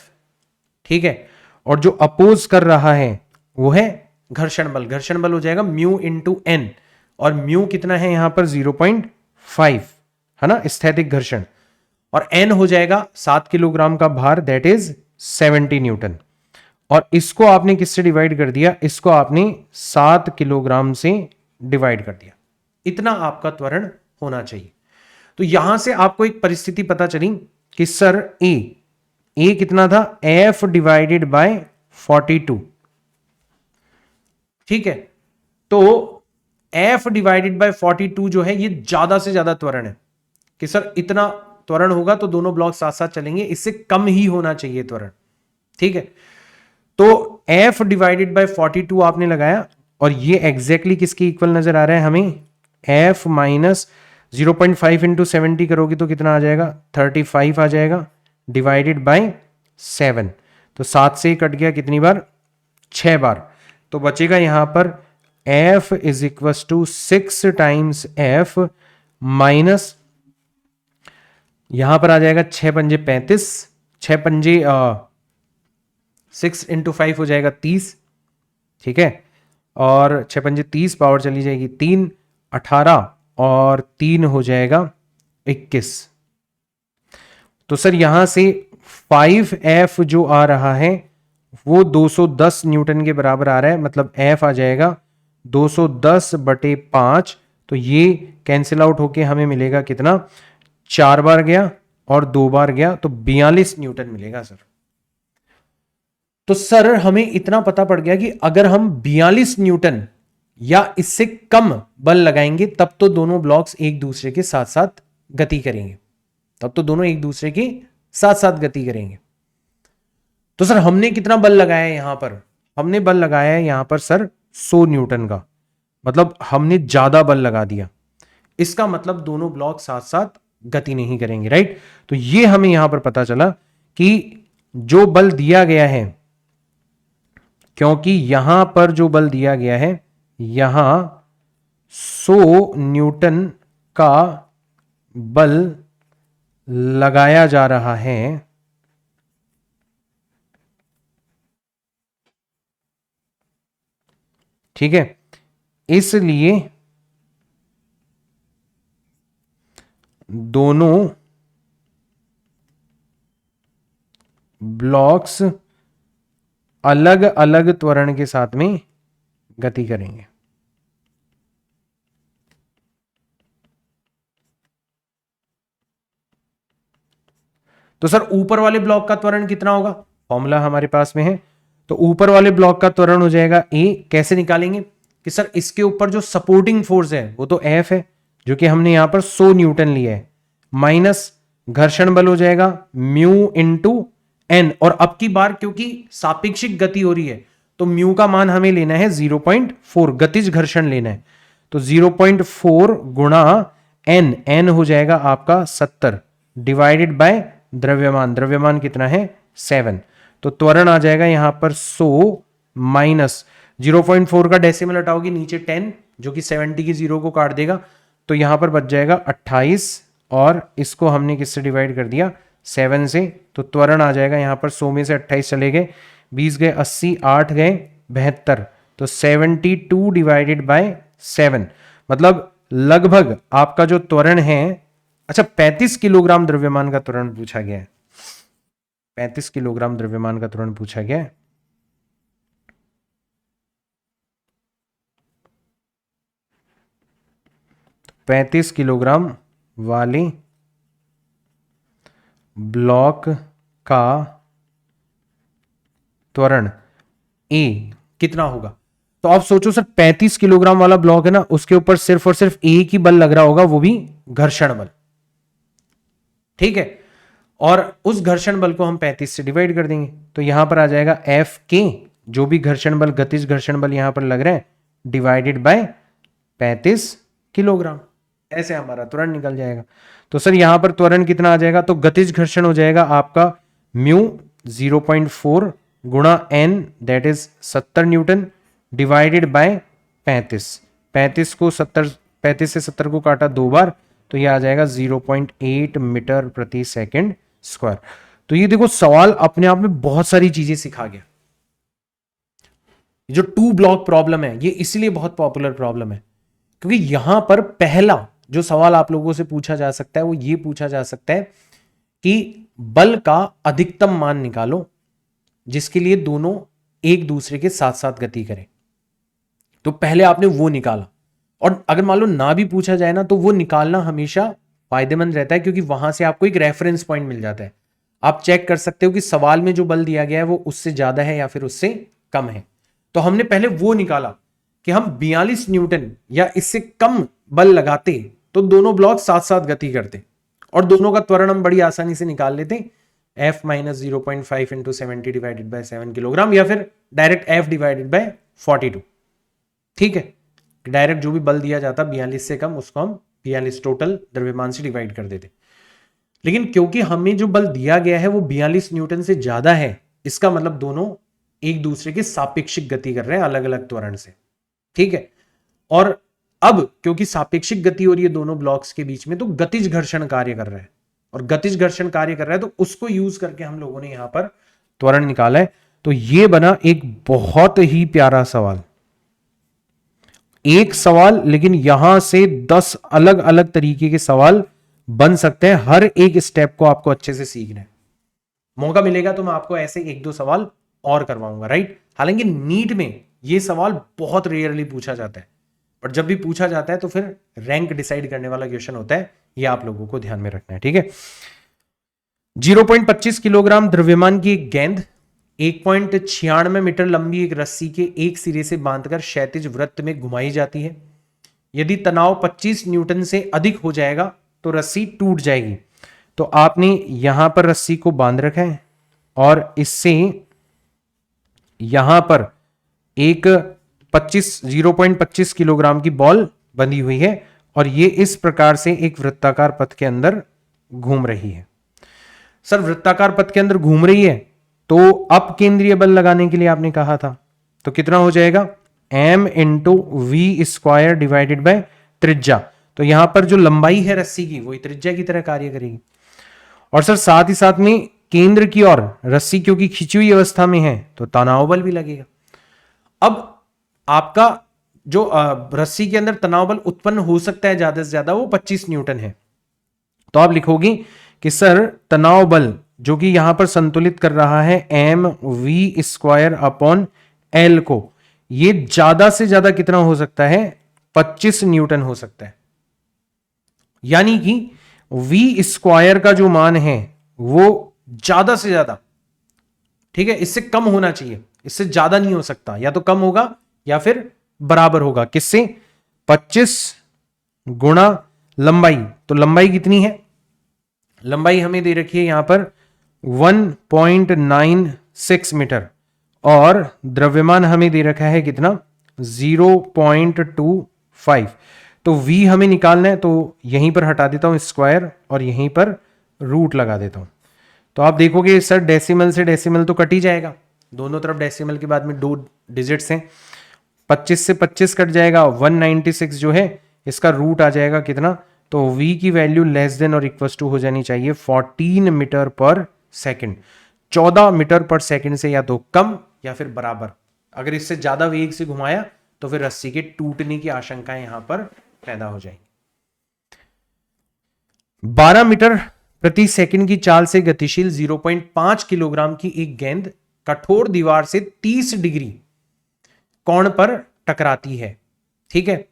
ठीक है, और जो अपोज कर रहा है वो है घर्षण बल। घर्षण बल हो जाएगा म्यू इंटू एन, और म्यू कितना है यहां पर 0.5 है ना, स्थैतिक घर्षण, और एन हो जाएगा 7 किलोग्राम का भार, दैट इज 70 न्यूटन। और इसको आपने किससे डिवाइड कर दिया, इसको आपने 7 किलोग्राम से डिवाइड कर दिया। इतना आपका त्वरण होना चाहिए। तो यहां से आपको एक परिस्थिति पता चली कि सर ए कितना था, F डिवाइडेड बाय 42। ठीक है, तो F डिवाइडेड बाय 42 जो है ये ज्यादा से ज्यादा त्वरण है कि सर इतना त्वरण होगा तो दोनों ब्लॉक साथ साथ चलेंगे, इससे कम ही होना चाहिए त्वरण। ठीक है, तो F डिवाइडेड बाय 42 आपने लगाया, और ये एग्जैक्टली किसके इक्वल नजर आ रहा है हमें, F माइनस 0.5 इंटू 70 करोगे तो कितना आ जाएगा, 35 आ जाएगा, डिवाइडेड बाय 7। तो 7 से कट गया कितनी बार, 6 बार। तो बचेगा यहां पर F is equal to 6 times F minus, यहां पर आ जाएगा 6 पंजे 35, 6 पंजे 6 इंटू 5 हो जाएगा 30। ठीक है, और 6 पंजे 30, पावर चली जाएगी 3, 18, और 3 हो जाएगा 21। तो सर यहां से 5F जो आ रहा है वो 210 न्यूटन के बराबर आ रहा है, मतलब F आ जाएगा 210/5। तो ये कैंसिल आउट होके हमें मिलेगा कितना, 4 बार गया और 2 बार गया, तो 42 न्यूटन मिलेगा सर। तो सर हमें इतना पता पड़ गया कि अगर हम 42 न्यूटन या इससे कम बल लगाएंगे तब तो दोनों ब्लॉक्स एक दूसरे के साथ साथ गति करेंगे, तब तो दोनों एक दूसरे के साथ साथ गति करेंगे। तो सर हमने कितना बल लगाया है यहां पर, हमने बल लगाया है यहां पर सर 100 न्यूटन का, मतलब हमने ज्यादा बल लगा दिया। इसका मतलब दोनों ब्लॉक साथ साथ गति नहीं करेंगे, राइट। तो ये हमें यहां पर पता चला कि जो बल दिया गया है, क्योंकि यहां पर जो बल दिया गया है यहां 100 न्यूटन का बल लगाया जा रहा है, ठीक है। इसलिए दोनों ब्लॉक्स अलग अलग त्वरण के साथ में गति करेंगे। तो सर ऊपर वाले ब्लॉक का त्वरण कितना होगा, फॉर्मूला हमारे पास में है। तो ऊपर वाले ब्लॉक का त्वरण हो जाएगा ए। कैसे निकालेंगे कि सर इसके ऊपर जो सपोर्टिंग फोर्स है वो तो एफ है, जो कि हमने यहां पर 100 न्यूटन लिया है, माइनस घर्षण बल हो जाएगा म्यू इंटू एन। और अब की बार क्योंकि सापेक्षिक गति हो रही है तो म्यू का मान हमें लेना है 0.4, गतिज घर्षण लेना है। तो 0.4 गुणा एन, एन हो जाएगा आपका 70 डिवाइडेड बाय द्रव्यमान, द्रव्यमान कितना है 7। तो त्वरण आ जाएगा यहां पर 100 माइनस 0.4 का डेसिमल हटाओगे नीचे 10 जो कि 70 की 0 को काट देगा, तो यहां पर बच जाएगा 28 और इसको हमने किससे डिवाइड कर दिया 7 से। तो त्वरण आ जाएगा यहां पर 100 में से 28 चले गए, 20 गए 80, 8 गए 72, तो 72 डिवाइडेड बाय 7, मतलब लगभग आपका जो त्वरण है, अच्छा 35 किलोग्राम द्रव्यमान का त्वरण पूछा गया है, 35 किलोग्राम द्रव्यमान का त्वरण पूछा गया है। तो 35 किलोग्राम वाले ब्लॉक का त्वरण ए कितना होगा। तो आप सोचो सर 35 किलोग्राम वाला ब्लॉक है ना, उसके ऊपर सिर्फ और सिर्फ एक ही बल लग रहा होगा, वो भी घर्षण बल, ठीक है। और उस घर्षण बल को हम 35 से डिवाइड कर देंगे, तो यहां पर आ जाएगा एफ के, जो भी घर्षण बल, गतिज घर्षण बल यहां पर लग रहा है, डिवाइडेड बाय 35 किलोग्राम, ऐसे हमारा त्वरण निकल जाएगा। तो सर यहां पर त्वरण कितना आ जाएगा, तो गतिज घर्षण हो जाएगा आपका म्यू 0.4 गुणा N that is 70 newton divided by 35, 35 को 70, 35 से 70 को काटा 2 बार, तो ये आ जाएगा 0.8 मीटर प्रति सेकंड स्क्वायर। तो ये देखो सवाल अपने आप में बहुत सारी चीजें सिखा गया। जो 2 ब्लॉक प्रॉब्लम है ये इसलिए बहुत पॉपुलर प्रॉब्लम है क्योंकि यहां पर पहला जो सवाल आप लोगों से पूछा जा सकता है वो ये पूछा जा सकता है कि बल का अधिकतम मान निकालो जिसके लिए दोनों एक दूसरे के साथ साथ गति करें। तो पहले आपने वो निकाला, और अगर मान लो ना भी पूछा जाए ना तो वो निकालना हमेशा फायदेमंद रहता है क्योंकि वहां से आपको एक रेफरेंस पॉइंट मिल जाता है। आप चेक कर सकते हो कि सवाल में जो बल दिया गया है वो उससे ज्यादा है या फिर उससे कम है। तो हमने पहले वो निकाला कि हम 42 न्यूटन या इससे कम बल लगाते तो दोनों ब्लॉक साथ साथ गति करते और दोनों का त्वरण हम बड़ी आसानी से निकाल लेते, F minus 0.5 into 70 divided by 7 kilogram, या फिर डायरेक्ट F डिवाइडेड बाय 42, ठीक है। डायरेक्ट जो भी बल दिया जाता 42 से कम उसको हम 42 टोटल द्रव्यमान से डिवाइड कर देते। लेकिन क्योंकि हमें जो बल दिया गया है वो 42 न्यूटन से ज्यादा है, इसका मतलब दोनों एक दूसरे के सापेक्षिक गति कर रहे हैं अलग अलग त्वरण से, ठीक है। और अब क्योंकि सापेक्षिक गति हो रही है दोनों ब्लॉक्स के बीच में, तो गतिज घर्षण कार्य कर रहा है, और गतिज घर्षण कार्य कर रहा है तो उसको यूज करके हम लोगों ने यहां पर त्वरण निकाला है। तो ये बना एक बहुत ही प्यारा सवाल, एक सवाल, लेकिन यहां से 10 अलग अलग तरीके के सवाल बन सकते हैं। हर एक स्टेप को आपको अच्छे से सीखना है। मौका मिलेगा तो मैं आपको ऐसे एक दो सवाल और करवाऊंगा, राइट। हालांकि नीट में ये सवाल बहुत रेयरली पूछा जाता है, बट जब भी पूछा जाता है तो फिर रैंक डिसाइड करने वाला क्वेश्चन होता है, ये आप लोगों को ध्यान में रखना है, ठीक है। 0.25 किलोग्राम द्रव्यमान की एक गेंद 1.96 मीटर लंबी एक रस्सी के एक सिरे से बांधकर क्षैतिज वृत्त में घुमाई जाती है। यदि तनाव 25 न्यूटन से अधिक हो जाएगा तो रस्सी टूट जाएगी। तो आपने यहां पर रस्सी को बांध रखा है और इससे यहां पर एक 0.25 किलोग्राम की बॉल बंधी हुई है और ये इस प्रकार से एक वृत्ताकार पथ के अंदर घूम रही है। सर वृत्ताकार पथ के अंदर घूम रही है तो अब केंद्रीय बल लगाने के लिए आपने कहा था, तो कितना हो जाएगा, m into V square divided by त्रिज्या। तो यहां पर जो लंबाई है रस्सी की वही त्रिज्या की तरह कार्य करेगी। और सर साथ ही साथ में केंद्र की ओर रस्सी क्योंकि खिंची हुई अवस्था में है तो तनाव बल भी लगेगा। अब आपका जो रस्सी के अंदर तनाव बल उत्पन्न हो सकता है ज्यादा से ज्यादा वो 25 न्यूटन है। तो आप लिखोगे कि सर तनाव बल जो कि यहां पर संतुलित कर रहा है M V square upon L को, ये ज्यादा से ज्यादा कितना हो सकता है, 25 न्यूटन हो सकता है। यानी कि वी स्क्वायर का जो मान है वो ज्यादा से ज्यादा, ठीक है, इससे कम होना चाहिए, इससे ज्यादा नहीं हो सकता, या तो कम होगा या फिर बराबर होगा किससे, 25 गुणा लंबाई। तो लंबाई कितनी है, लंबाई हमें दे रखी है यहां पर 1.96 मीटर और द्रव्यमान हमें दे रखा है कितना 0.25। तो v हमें निकालना है तो यहीं पर हटा देता हूं स्क्वायर और यहीं पर रूट लगा देता हूं। तो आप देखोगे सर डेसिमल से डेसिमल तो कट ही जाएगा, दोनों तरफ डेसिमल के बाद में 2 डिजिट्स हैं, 25 से 25 कट जाएगा, 196 जो है इसका रूट आ जाएगा कितना, तो v की वैल्यू लेस देन और इक्वल टू हो जानी चाहिए 14 मीटर पर सेकंड। 14 मीटर पर सेकंड से या तो कम या फिर बराबर। अगर इससे ज्यादा वेग से घुमाया तो फिर रस्सी के टूटने की आशंकाएं यहां पर पैदा हो जाएंगी। 12 मीटर प्रति सेकंड की चाल से गतिशील 0.5 किलोग्राम की एक गेंद कठोर दीवार से 30 डिग्री कोण पर टकराती है, ठीक है,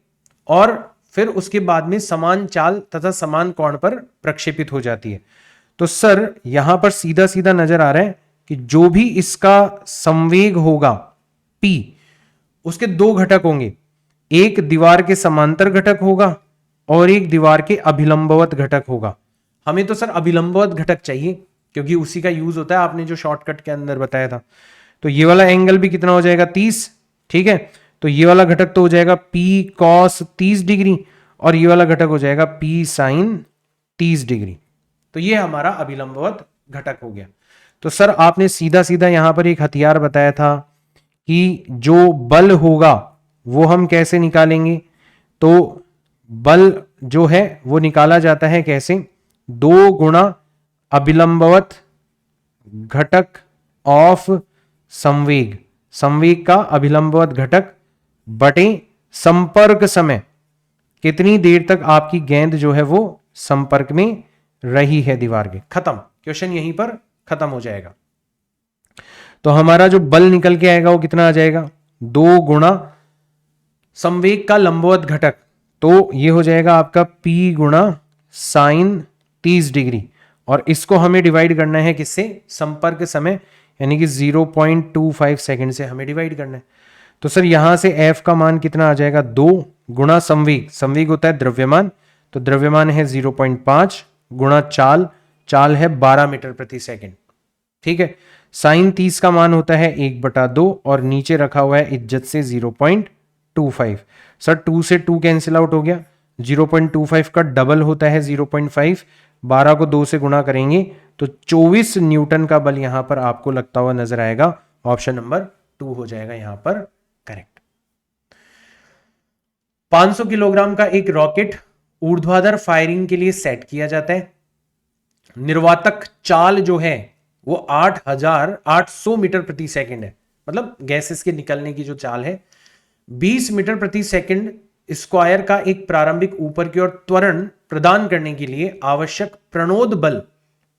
और फिर उसके बाद में समान चाल तथा समान कोण पर प्रक्षेपित हो जाती है। तो सर यहां पर सीधा सीधा नजर आ रहा है कि जो भी इसका संवेग होगा P, उसके 2 घटक होंगे, एक दीवार के समांतर घटक होगा और एक दीवार के अभिलंबवत घटक होगा। हमें तो सर अभिलंबवत घटक चाहिए क्योंकि उसी का यूज होता है, आपने जो शॉर्टकट के अंदर बताया था। तो ये वाला एंगल भी कितना हो जाएगा 30, ठीक है, तो ये वाला घटक तो हो जाएगा P cos 30 डिग्री और ये वाला घटक हो जाएगा P sin 30 डिग्री। तो ये हमारा अभिलंबवत घटक हो गया। तो सर आपने सीधा सीधा यहां पर एक हथियार बताया था कि जो बल होगा वो हम कैसे निकालेंगे, तो बल जो है वो निकाला जाता है कैसे, 2 गुणा अभिलंबवत घटक ऑफ संवेग, संवेग का अभिलंबवत घटक बटे संपर्क समय, कितनी देर तक आपकी गेंद जो है वो संपर्क में रही है दीवार के। खत्म, क्वेश्चन यहीं पर खत्म हो जाएगा। तो हमारा जो बल निकल के आएगा वो कितना आ जाएगा, 2 गुणा संवेग का लंबवत घटक, तो ये हो जाएगा आपका P गुणा साइन 30 डिग्री और इसको हमें डिवाइड करना है किससे, संपर्क समय, यानी कि 0.25 सेकंड से हमें डिवाइड करना है। तो सर यहां से F का मान कितना आ जाएगा, 2 गुणा संवेग, संवेग होता है द्रव्यमान, तो द्रव्यमान है 0.5 गुणा चाल, चाल है 12 मीटर प्रति सेकंड, ठीक है, साइन 30 का मान होता है 1/2 और नीचे रखा हुआ है इज्जत से 0.25। सर 2 से 2 कैंसिल आउट हो गया, 0.25 का डबल होता है 0.5, 12 को 2 से गुणा करेंगे तो 24 न्यूटन का बल यहां पर आपको लगता हुआ नजर आएगा। ऑप्शन नंबर 2 हो जाएगा यहां पर करेक्ट। 500 किलोग्राम का एक रॉकेट ऊर्ध्वाधर फायरिंग के लिए सेट किया जाता है। निर्वातक चाल जो है वो 8,800 मीटर प्रति सेकंड है, मतलब गैसेस के निकलने की जो चाल है 20 मीटर प्रति सेकंड स्क्वायर का एक प्रारंभिक ऊपर की ओर त्वरण प्रदान करने के लिए आवश्यक प्रणोद बल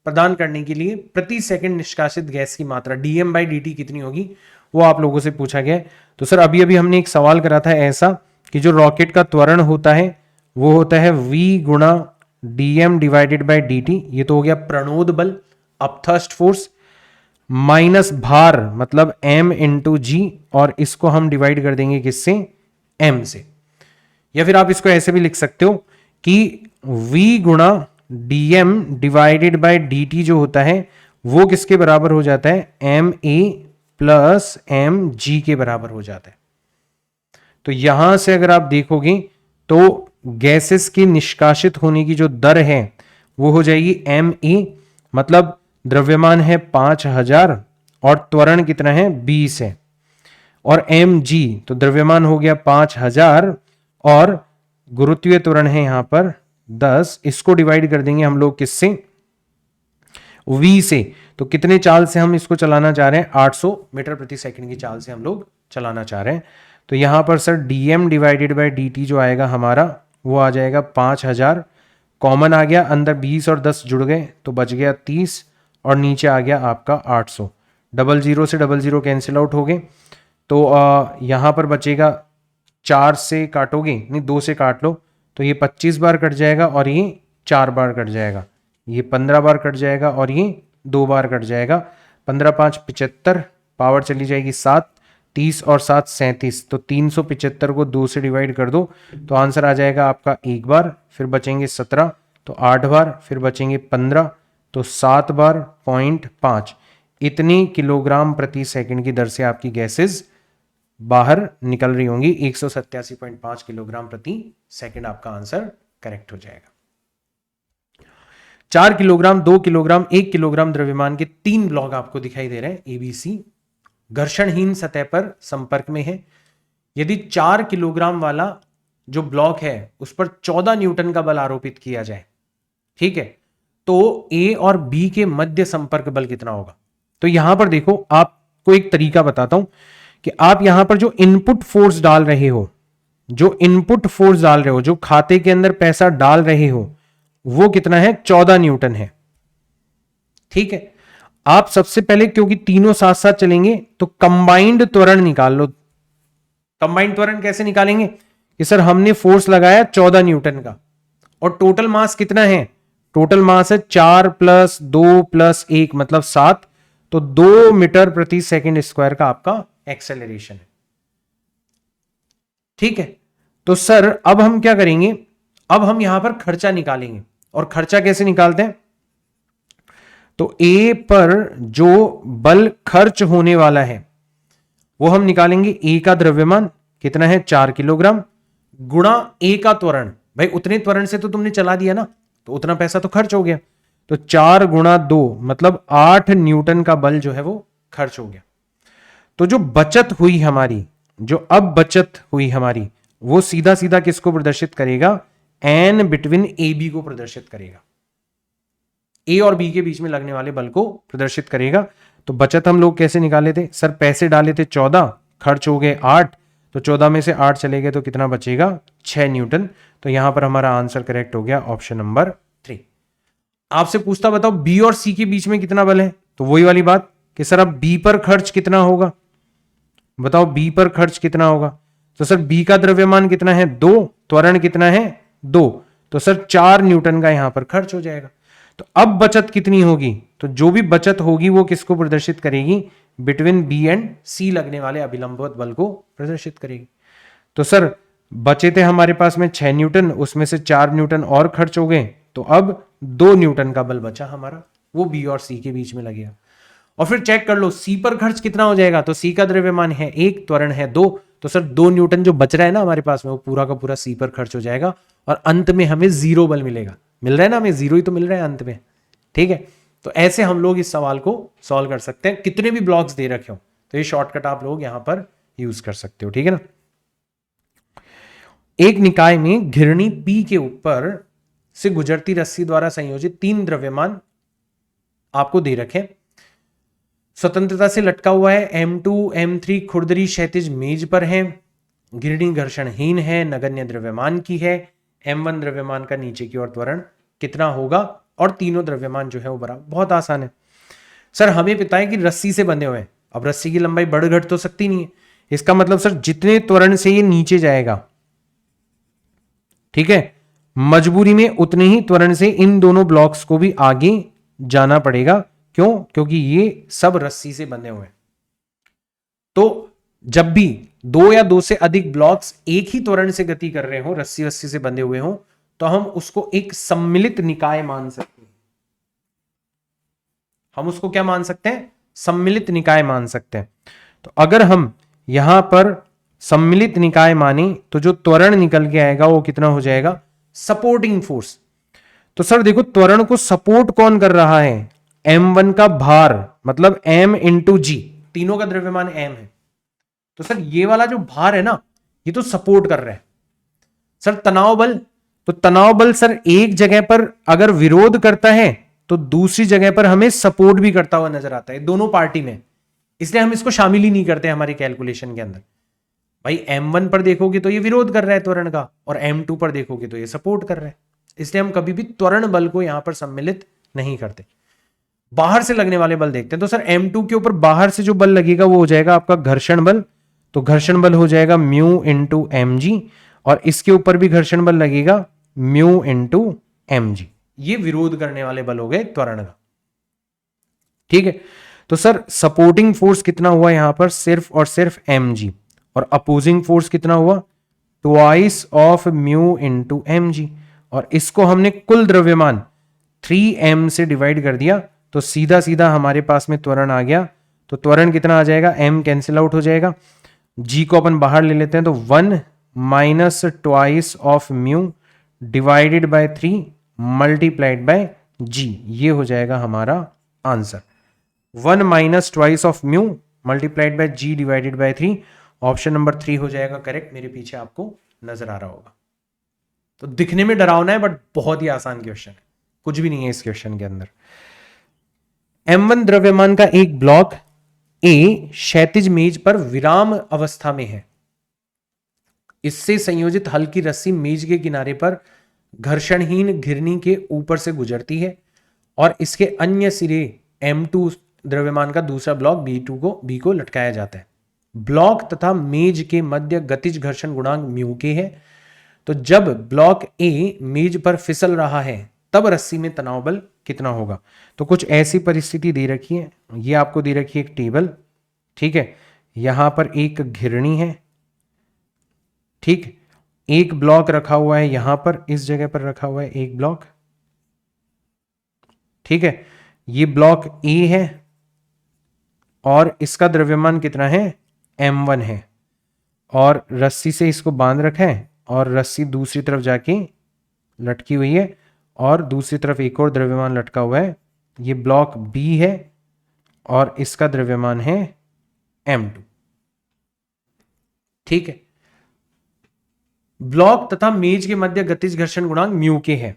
प्रदान करने के लिए प्रति सेकंड निष्कासित गैस की मात्रा dm/dt कितनी होगी, वो आप लोगों से पूछा गया है। तो सर अभी अभी हमने एक सवाल करा था ऐसा कि जो रॉकेट का त्वरण होता है वो होता है v गुणा dm/dt, ये तो हो गया प्रणोद बल, अपथर्स्ट फोर्स, माइनस भार मतलब m इंटू जी, और इसको हम डिवाइड कर देंगे किससे, m से। या फिर आप इसको ऐसे भी लिख सकते हो कि v गुणा dm/dt जो होता है वो किसके बराबर हो जाता है, ma प्लस mg के बराबर हो जाता है। तो यहां से अगर आप देखोगे तो गैसेस के निष्कासित होने की जो दर है वो हो जाएगी ma, मतलब द्रव्यमान है 5000 और त्वरण कितना है 20 है, और mg तो द्रव्यमान हो गया 5000 और गुरुत्वीय त्वरण है यहां पर 10, इसको डिवाइड कर देंगे हम लोग किससे, v से। तो कितने चाल से हम इसको चलाना चाह रहे हैं, 800 मीटर प्रति सेकंड की चाल से हम लोग चलाना चाह रहे हैं। तो यहां पर सर dm/dt जो आएगा हमारा वो आ जाएगा 5000, कॉमन आ गया, अंदर 20 और 10 जुड़ गए तो बच गया 30, और नीचे आ गया आपका 800। 00 से 00 कैंसिल आउट हो गए, तो यहां पर बचेगा 4 से काटोगे, नहीं 2 से काट लो तो ये 25 बार कट जाएगा और ये 4 बार कट जाएगा, ये 15 बार कट जाएगा और ये 2 बार कट जाएगा। 15 5 75, पावर चली जाएगी 7, 30 और 7 37, तो 375 को 2 से डिवाइड कर दो तो आंसर आ जाएगा आपका 1 बार, फिर बचेंगे 17 तो 8 बार, फिर बचेंगे 15 तो 7 बार 0.5, इतनी किलोग्राम प्रति सेकंड की दर से आपकी गैसेस बाहर निकल रही होंगी। 187.5 किलोग्राम प्रति सेकंड आपका आंसर करेक्ट हो जाएगा। 4 किलोग्राम, 2 किलोग्राम, 1 किलोग्राम द्रव्यमान के 3 ब्लॉक आपको दिखाई दे रहे हैं ABC, घर्षणहीन सतह पर संपर्क में है। यदि 4 किलोग्राम वाला जो ब्लॉक है उस पर 14 न्यूटन का बल आरोपित किया जाए, ठीक है, तो A और B के मध्य संपर्क बल कितना होगा। तो यहां पर देखो, आपको एक तरीका बताता हूं कि आप यहां पर जो इनपुट फोर्स डाल रहे हो, जो खाते के अंदर पैसा डाल रहे हो, वो कितना है, 14 न्यूटन है, ठीक है। आप सबसे पहले, क्योंकि तीनों साथ साथ चलेंगे, तो कंबाइंड त्वरण निकाल लो। कंबाइंड त्वरण कैसे निकालेंगे कि सर हमने फोर्स लगाया 14 न्यूटन का और टोटल मास कितना है, टोटल मास है 4 + 2 + 1 मतलब 7, तो 2 मीटर प्रति सेकंड स्क्वायर का आपका एक्सेलरेशन है, ठीक है। तो सर अब हम क्या करेंगे, अब हम यहां पर खर्चा निकालेंगे, और खर्चा कैसे निकालते हैं, तो A पर जो बल खर्च होने वाला है वो हम निकालेंगे, A का द्रव्यमान कितना है 4 किलोग्राम गुणा A का त्वरण, भाई उतने त्वरण से तो तुमने चला दिया ना, तो उतना पैसा तो खर्च हो गया, तो 4 × 2 मतलब 8 न्यूटन का बल जो है वो खर्च हो गया। तो जो बचत हुई हमारी, जो अब बचत हुई हमारी, वो सीधा सीधा किसको प्रदर्शित करेगा, N बिटवीन AB को प्रदर्शित करेगा, A और B के बीच में लगने वाले बल को प्रदर्शित करेगा। तो बचत हम लोग कैसे निकाले थे, सर पैसे डाले थे 14, खर्च हो गए 8, तो 14 में से 8 चले गए तो कितना बचेगा, 6 न्यूटन। तो यहां पर हमारा आंसर करेक्ट हो गया ऑप्शन नंबर 3। आपसे पूछता बताओ B और C के बीच में कितना बल है, तो वही वाली बात कि सर अब B पर खर्च कितना होगा, बताओ B पर खर्च कितना होगा। तो सर B का द्रव्यमान कितना है 2, त्वरण कितना है 2, तो सर 4 न्यूटन का यहां पर खर्च हो जाएगा। तो अब बचत कितनी होगी, तो जो भी बचत होगी वो किसको प्रदर्शित करेगी, बिटवीन B एंड C लगने वाले अभिलंबवत बल को प्रदर्शित करेगी। तो सर बचे थे हमारे पास में 6 न्यूटन, उसमें से 4 न्यूटन और खर्च हो गए, तो अब 2 न्यूटन का बल बचा हमारा, वो B और C के बीच में लगेगा। और फिर चेक कर लो C पर खर्च कितना हो जाएगा, तो C का द्रव्यमान है 1, त्वरण है 2, तो सर 2 न्यूटन जो बच रहा है ना हमारे पास में, वो पूरा का पूरा C पर खर्च हो जाएगा और अंत में हमें 0 बल मिलेगा। मिल रहा है ना, हमें 0 ही तो मिल रहा है अंत में, ठीक है। तो ऐसे हम लोग इस सवाल को सॉल्व कर सकते हैं, कितने भी ब्लॉक्स दे रखे हो तो ये शॉर्टकट आप लोग यहां पर यूज कर सकते हो, ठीक है ना। एक निकाय में घिरणी P के ऊपर से गुजरती रस्सी द्वारा संयोजित 3 द्रव्यमान आपको दे रखे, स्वतंत्रता से लटका हुआ है, M2 M3 खुरदरी क्षैतिज मेज पर है, घिरणी घर्षणहीन है, नगण्य द्रव्यमान की है, M1 द्रव्यमान का नीचे की ओर त्वरण कितना होगा, और तीनों द्रव्यमान जो है वो बराबर। बहुत आसान है सर, हमें पता है कि रस्सी से बंधे हुए हैं, अब रस्सी की लंबाई बढ़ घट तो सकती नहीं है, इसका मतलब सर जितने त्वरण से ये नीचे जाएगा, ठीक है, मजबूरी में उतने ही त्वरण से इन दोनों ब्लॉक्स को भी आगे जाना पड़ेगा। क्यों? क्योंकि ये सब रस्सी से बंधे हुए हैं। तो जब भी दो या दो से अधिक ब्लॉक्स एक ही त्वरण से गति कर रहे हो, रस्सी रस्सी से बंधे हुए हो, तो हम उसको एक सम्मिलित निकाय मान सकते हैं। हम उसको क्या मान सकते हैं? सम्मिलित निकाय मान सकते हैं। तो अगर हम यहां पर सम्मिलित निकाय माने तो जो त्वरण निकल के आएगा वो कितना हो जाएगा? Supporting force. तो सर देखो, त्वरण को सपोर्ट कौन कर रहा है? m1 का भार, मतलब m इंटू जी, तीनों का द्रव्यमान m है, तो सर ये वाला जो भार है ना, ये तो सपोर्ट कर रहा है। सर तनाव बल, तो तनाव बल सर एक जगह पर अगर विरोध करता है तो दूसरी जगह पर हमें सपोर्ट भी करता हुआ नजर आता है, दोनों पार्टी में, इसलिए हम इसको शामिल ही नहीं करते हमारी कैलकुलेशन के अंदर। भाई m1 पर देखोगे तो ये विरोध कर रहा है त्वरण का, और m2 पर देखोगे तो ये सपोर्ट कर रहा है, इसलिए हम कभी भी त्वरण बल को यहां पर सम्मिलित नहीं करते। बाहर से लगने वाले बल देखते हैं, तो सर m2 के ऊपर बाहर से जो बल लगेगा वो हो जाएगा आपका घर्षण बल, तो घर्षण बल हो जाएगा म्यू इंटू एम जी, और इसके ऊपर भी घर्षण बल लगेगा म्यू इंटू एम जी। ये विरोध करने वाले बल हो गए त्वरण का, ठीक है। तो सर सपोर्टिंग फोर्स कितना हुआ यहां पर? सिर्फ और सिर्फ एम जी, और अपोजिंग फोर्स कितना हुआ? Twice of mu into M G, और इसको हमने कुल द्रव्यमान 3m से डिवाइड कर दिया, तो सीधा सीधा हमारे पास में त्वरण आ गया। तो त्वरण कितना आ जाएगा? m कैंसिल आउट हो जाएगा, g को अपन बाहर ले लेते हैं, तो 1 minus twice of mu divided by 3 multiplied by g, ये हो जाएगा हमारा answer. 1 minus twice of mu multiplied by g divided by 3, option number 3 हो जाएगा करेक्ट। मेरे पीछे आपको नजर आ रहा होगा। तो दिखने में डरावना है बट बहुत ही आसान क्वेश्चन है, कुछ भी नहीं है इस क्वेश्चन के अंदर। m1 द्रव्यमान का एक ब्लॉक A क्षैतिज मेज पर विराम अवस्था में है, इससे संयोजित हल्की रस्सी मेज के किनारे पर घर्षणहीन घिरनी के ऊपर से गुजरती है, और इसके अन्य सिरे m2 द्रव्यमान का दूसरा ब्लॉक B को लटकाया जाता है। ब्लॉक तथा मेज के मध्य गतिज घर्षण गुणांक म्यू के है। तो जब ब्लॉक A मेज पर फिसल रहा है तब रस्सी में तनाव बल कितना होगा? तो कुछ ऐसी परिस्थिति दे रखी है, ये आपको दे रखी है एक टेबल, ठीक है, यहां पर एक घिरनी है, ठीक, एक ब्लॉक रखा हुआ है यहां पर, इस जगह पर रखा हुआ है एक ब्लॉक, ठीक है, ये ब्लॉक A है और इसका द्रव्यमान कितना है? m1 है, और रस्सी से इसको बांध रखा है, और रस्सी दूसरी तरफ जाके लटकी हुई है, और दूसरी तरफ एक और द्रव्यमान लटका हुआ है, ये ब्लॉक B है, और इसका द्रव्यमान है m2, ठीक है। ब्लॉक तथा मेज के मध्य गतिज घर्षण गुणांक म्यू के है।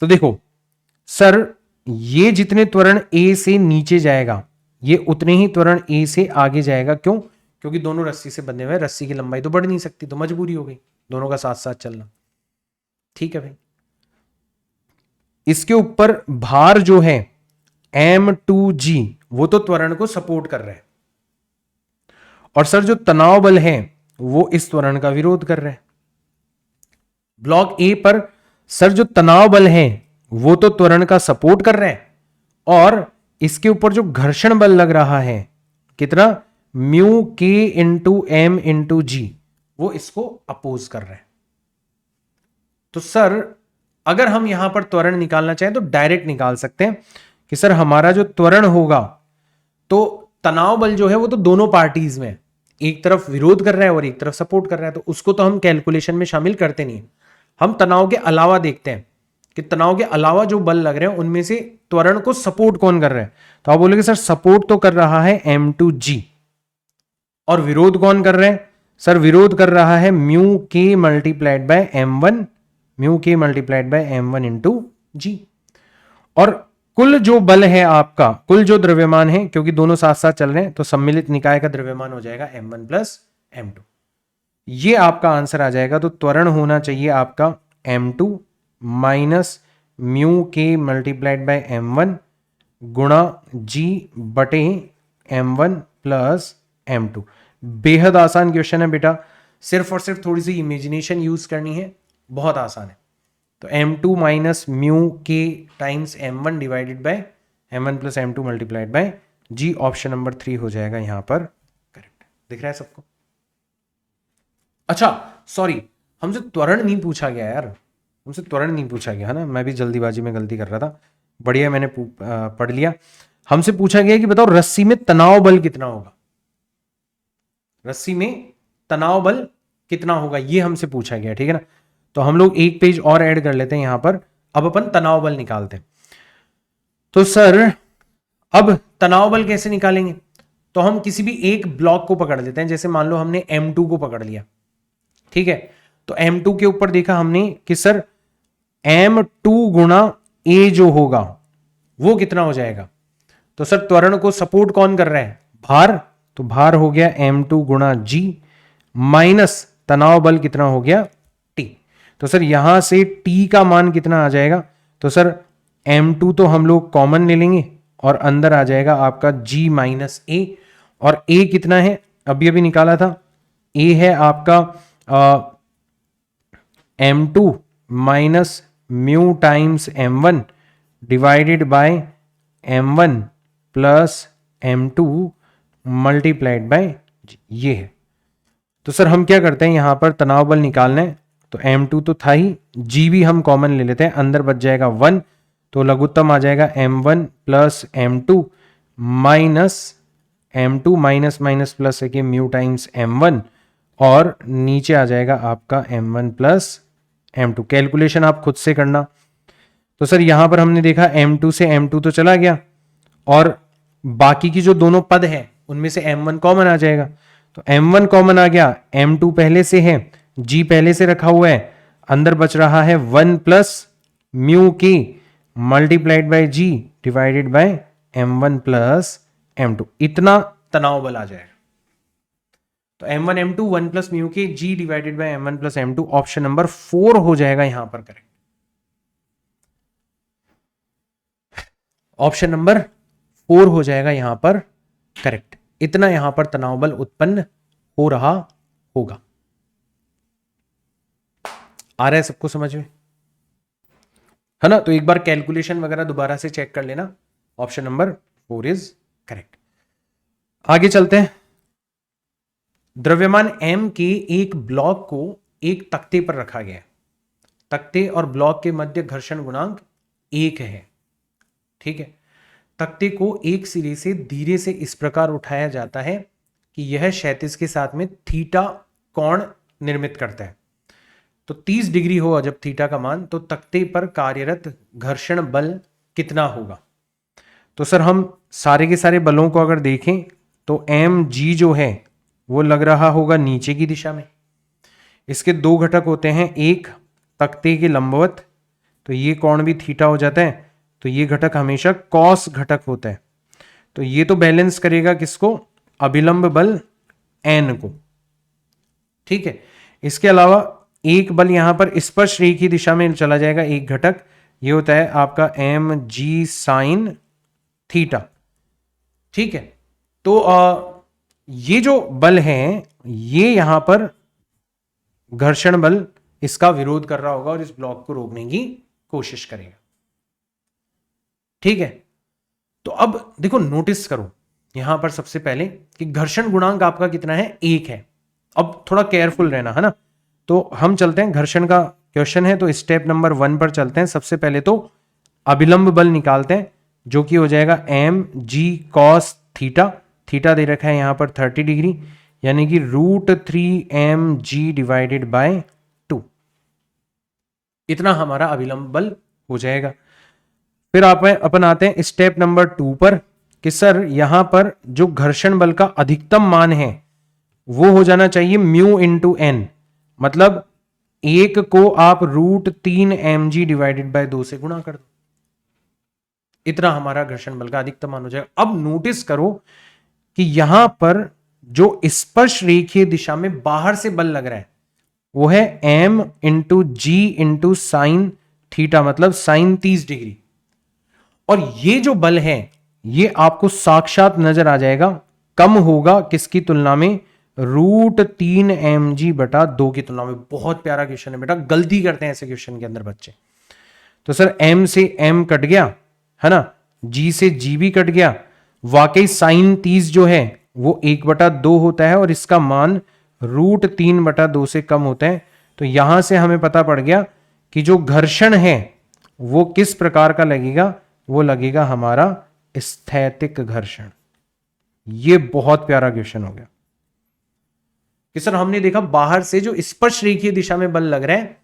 तो देखो सर, ये जितने त्वरण A से नीचे जाएगा ये उतने ही त्वरण A से आगे जाएगा। क्यों? क्योंकि दोनों रस्सी से बंधे हुए हैं, रस्सी की लंबाई तो बढ़ नहीं सकती, तो मजबूरी हो गई दोनों का साथ साथ चलना, ठीक है भाई। इसके ऊपर भार जो है m2g वो तो त्वरण को सपोर्ट कर रहा है, और सर जो तनाव बल है वो इस त्वरण का विरोध कर रहा है। ब्लॉक A पर सर जो तनाव बल है वो तो त्वरण का सपोर्ट कर रहा है, और इसके ऊपर जो घर्षण बल लग रहा है कितना? म्यू के इंटू एम इंटू जी, वो इसको अपोज कर रहा है। तो सर अगर हम यहां पर त्वरण निकालना चाहें तो डायरेक्ट निकाल सकते हैं कि सर हमारा जो त्वरण होगा, तो तनाव बल जो है वो तो दोनों पार्टीज में, एक तरफ विरोध कर रहा है और एक तरफ सपोर्ट कर रहा है, तो उसको तो हम कैलकुलेशन में शामिल करते नहीं। हम तनाव के अलावा देखते हैं कि तनाव के अलावा जो बल लग रहे हैं उनमें से त्वरण को सपोर्ट कौन कर रहा है। तो आप बोलोगे सर सपोर्ट तो कर रहा है m2g, और विरोध कौन कर रहे हैं? सर विरोध कर रहा है म्यू के मल्टीप्लाइड बाय m1, म्यू के मल्टीप्लाइड बाय m1 इंटू जी। और कुल जो बल है आपका, कुल जो द्रव्यमान है, क्योंकि दोनों साथ साथ चल रहे हैं, तो सम्मिलित निकाय का द्रव्यमान हो जाएगा m1 प्लस m2, ये आपका आंसर आ जाएगा। तो त्वरण होना चाहिए आपका m2 माइनस म्यू के मल्टीप्लाइड बाय m1 गुणा g बटे m1 प्लस m2। बेहद आसान क्वेश्चन है बेटा, सिर्फ और सिर्फ थोड़ी सी इमेजिनेशन यूज करनी है, बहुत आसान है। तो m2 माइनस म्यू के times m1 divided by m1 plus m2 multiplied by g, option number 3 हो जाएगा यहां पर करेक्ट। दिख रहा है सबको? अच्छा सॉरी, हमसे त्वरण नहीं पूछा गया यार, हमसे त्वरण नहीं पूछा गया है ना, मैं भी जल्दीबाजी में गलती कर रहा था। बढ़िया, मैंने पढ़ लिया। हमसे पूछा गया कि बताओ रस्सी में तनाव बल कितना होगा, रस्सी में तनाव बल कितना होगा, ये हमसे पूछा गया, ठीक है ना। तो हम लोग एक पेज और ऐड कर लेते हैं यहां पर। अब अपन तनाव बल निकालते हैं। तो सर अब तनाव बल कैसे निकालेंगे? तो हम किसी भी एक ब्लॉक को पकड़ लेते हैं, जैसे मान लो हमने M2 को पकड़ लिया, ठीक है। तो M2 के ऊपर देखा हमने कि सर M2 गुणा A जो होगा वो कितना हो जाएगा। तो सर त्वरण को सपोर्ट कौन कर रहा है? भार। तो भार हो गया M2 गुणा G माइनस तनाव बल कितना हो गया? T। तो सर यहां से T का मान कितना आ जाएगा? तो सर M2 तो हम लोग कॉमन ले लेंगे और अंदर आ जाएगा आपका G माइनस A। और A कितना है? अभी अभी निकाला था, A है आपका M2 minus mu times M1 divided by M1 plus M2 multiplied by ये है। तो सर हम क्या करते हैं, यहां पर तनाव बल निकालना है, तो M2 तो था ही, G भी हम कॉमन ले लेते हैं, अंदर बच जाएगा 1, तो लघुत्तम आ जाएगा M1 plus M2 minus M2 minus minus plus है कि म्यू टाइम्स M1 और नीचे आ जाएगा आपका M1 प्लस M2। कैलकुलेशन आप खुद से करना। तो सर यहां पर हमने देखा M2 से M2 तो चला गया और बाकी की जो दोनों पद है उनमें से M1 कॉमन आ जाएगा। तो M1 कॉमन आ गया, M2 पहले से है, G पहले से रखा हुआ है, अंदर बच रहा है 1 प्लस म्यू के multiplied by G divided by M1 plus M2। इतना तनाव बल आ जाएगा। तो M1 M2 1 प्लस म्यू के G divided by M1 plus M2, option number 4 हो जाएगा यहां पर करेक्ट। ऑप्शन नंबर 4 हो जाएगा यहां पर करेक्ट। इतना यहां पर तनाव बल उत्पन्न हो रहा होगा। आ रहा है सबको समझ में, है ना? तो एक बार कैलकुलेशन वगैरह दोबारा से चेक कर लेना। Option number 4 is correct. आगे चलते हैं। द्रव्यमान M के एक ब्लॉक को एक तख्ते पर रखा गया है। तख्ते और ब्लॉक के मध्य घर्षण गुणांक 1 है, ठीक है। तख्ते को एक सिरे से धीरे से इस प्रकार उठाया जाता है कि यह क्षैतिज के साथ में थीटा कोण निर्मित करता है। तो 30 डिग्री हो जब थीटा का मान, तो तख्ते पर कार्यरत घर्षण बल कितना होगा। तो सर हम सारे के सारे बलों को अगर देखें तो mg जो है वो लग रहा होगा नीचे की दिशा में। इसके दो घटक होते हैं, एक तख्ते के लंबवत, तो ये कोण भी थीटा हो जाता है, तो ये घटक हमेशा कॉस घटक होता है। तो ये तो बैलेंस करेगा किसको? अभिलंब बल n को, ठीक है। इसके अलावा एक बल यहां पर स्पर्श रेखीय दिशा में चला जाएगा, एक घटक, ये होता है आपका mg साइन थीटा, ठीक है। तो ये जो बल है ये यहां पर घर्षण बल इसका विरोध कर रहा होगा और इस ब्लॉक को रोकने की कोशिश करेगा, ठीक है। तो अब देखो नोटिस करो यहां पर सबसे पहले कि घर्षण गुणांक आपका कितना है? 1 है। अब थोड़ा केयरफुल रहना, है ना। तो हम चलते हैं, घर्षण का क्वेश्चन है तो स्टेप नंबर 1 पर चलते हैं। सबसे पहले तो अभिलंब बल निकालते हैं जो कि हो जाएगा mg cos थीटा। थीटा दे रखा है यहां पर 30 डिग्री, यानी कि √3mg डिवाइडेड बाय 2। इतना हमारा अभिलंब बल हो जाएगा। फिर अपन आते हैं स्टेप नंबर 2 पर कि सर यहां पर जो घर्षण बल का अधिकतम मान है वो हो जाना चाहिए म्यू इंटू एन, मतलब 1 को आप √3mg डिवाइडेड बाय 2 से गुणा कर दो, इतना हमारा घर्षण बल का अधिकतम मान हो जाएगा। अब नोटिस करो कि यहां पर जो स्पर्श रेखीय दिशा में बाहर से बल लग रहा है वो है m इंटू जी इंटू साइन थीटा मतलब साइन 30 डिग्री। और ये जो बल है ये आपको साक्षात नजर आ जाएगा, कम होगा किसकी तुलना में, √3mg/2 की तुलना में। बहुत प्यारा क्वेश्चन है बेटा, गलती करते हैं ऐसे क्वेश्चन के अंदर बच्चे। तो सर m से m कट गया है ना, g से g भी कट गया। वाकई साइन 30 जो है वो 1/2 होता है और इसका मान √3/2 से कम होता है। तो यहां से हमें पता पड़ गया कि जो घर्षण है वो किस प्रकार का लगेगा, वो लगेगा हमारा स्थैतिक घर्षण। ये बहुत प्यारा क्वेश्चन हो गया कि सर हमने देखा बाहर से जो स्पर्श रेखीय दिशा में बल लग रहा है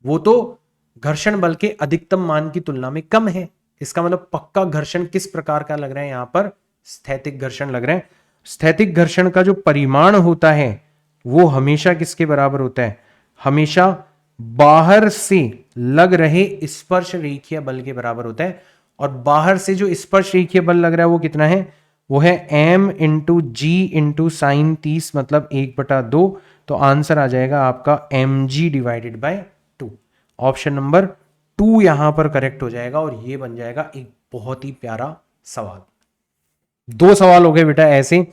वो तो घर्षण बल के अधिकतम मान की तुलना में कम है। इसका मतलब पक्का घर्षण किस प्रकार का लग रहा है, यहां पर स्थैतिक घर्षण लग रहा है। स्थैतिक घर्षण का जो परिमाण होता है वो हमेशा किसके बराबर होता है, हमेशा बाहर से लग रहे स्पर्श रेखीय बल के बराबर होता है। और बाहर से जो स्पर्श रेखीय बल लग रहा है वो कितना है, वो है m इंटू जी इंटू साइन 30 मतलब 1/2। तो आंसर आ जाएगा आपका mg divided by 2। Option number 2 यहां पर करेक्ट हो जाएगा और ये बन जाएगा एक बहुत ही प्यारा सवाल। 2 सवाल हो गए बेटा ऐसे।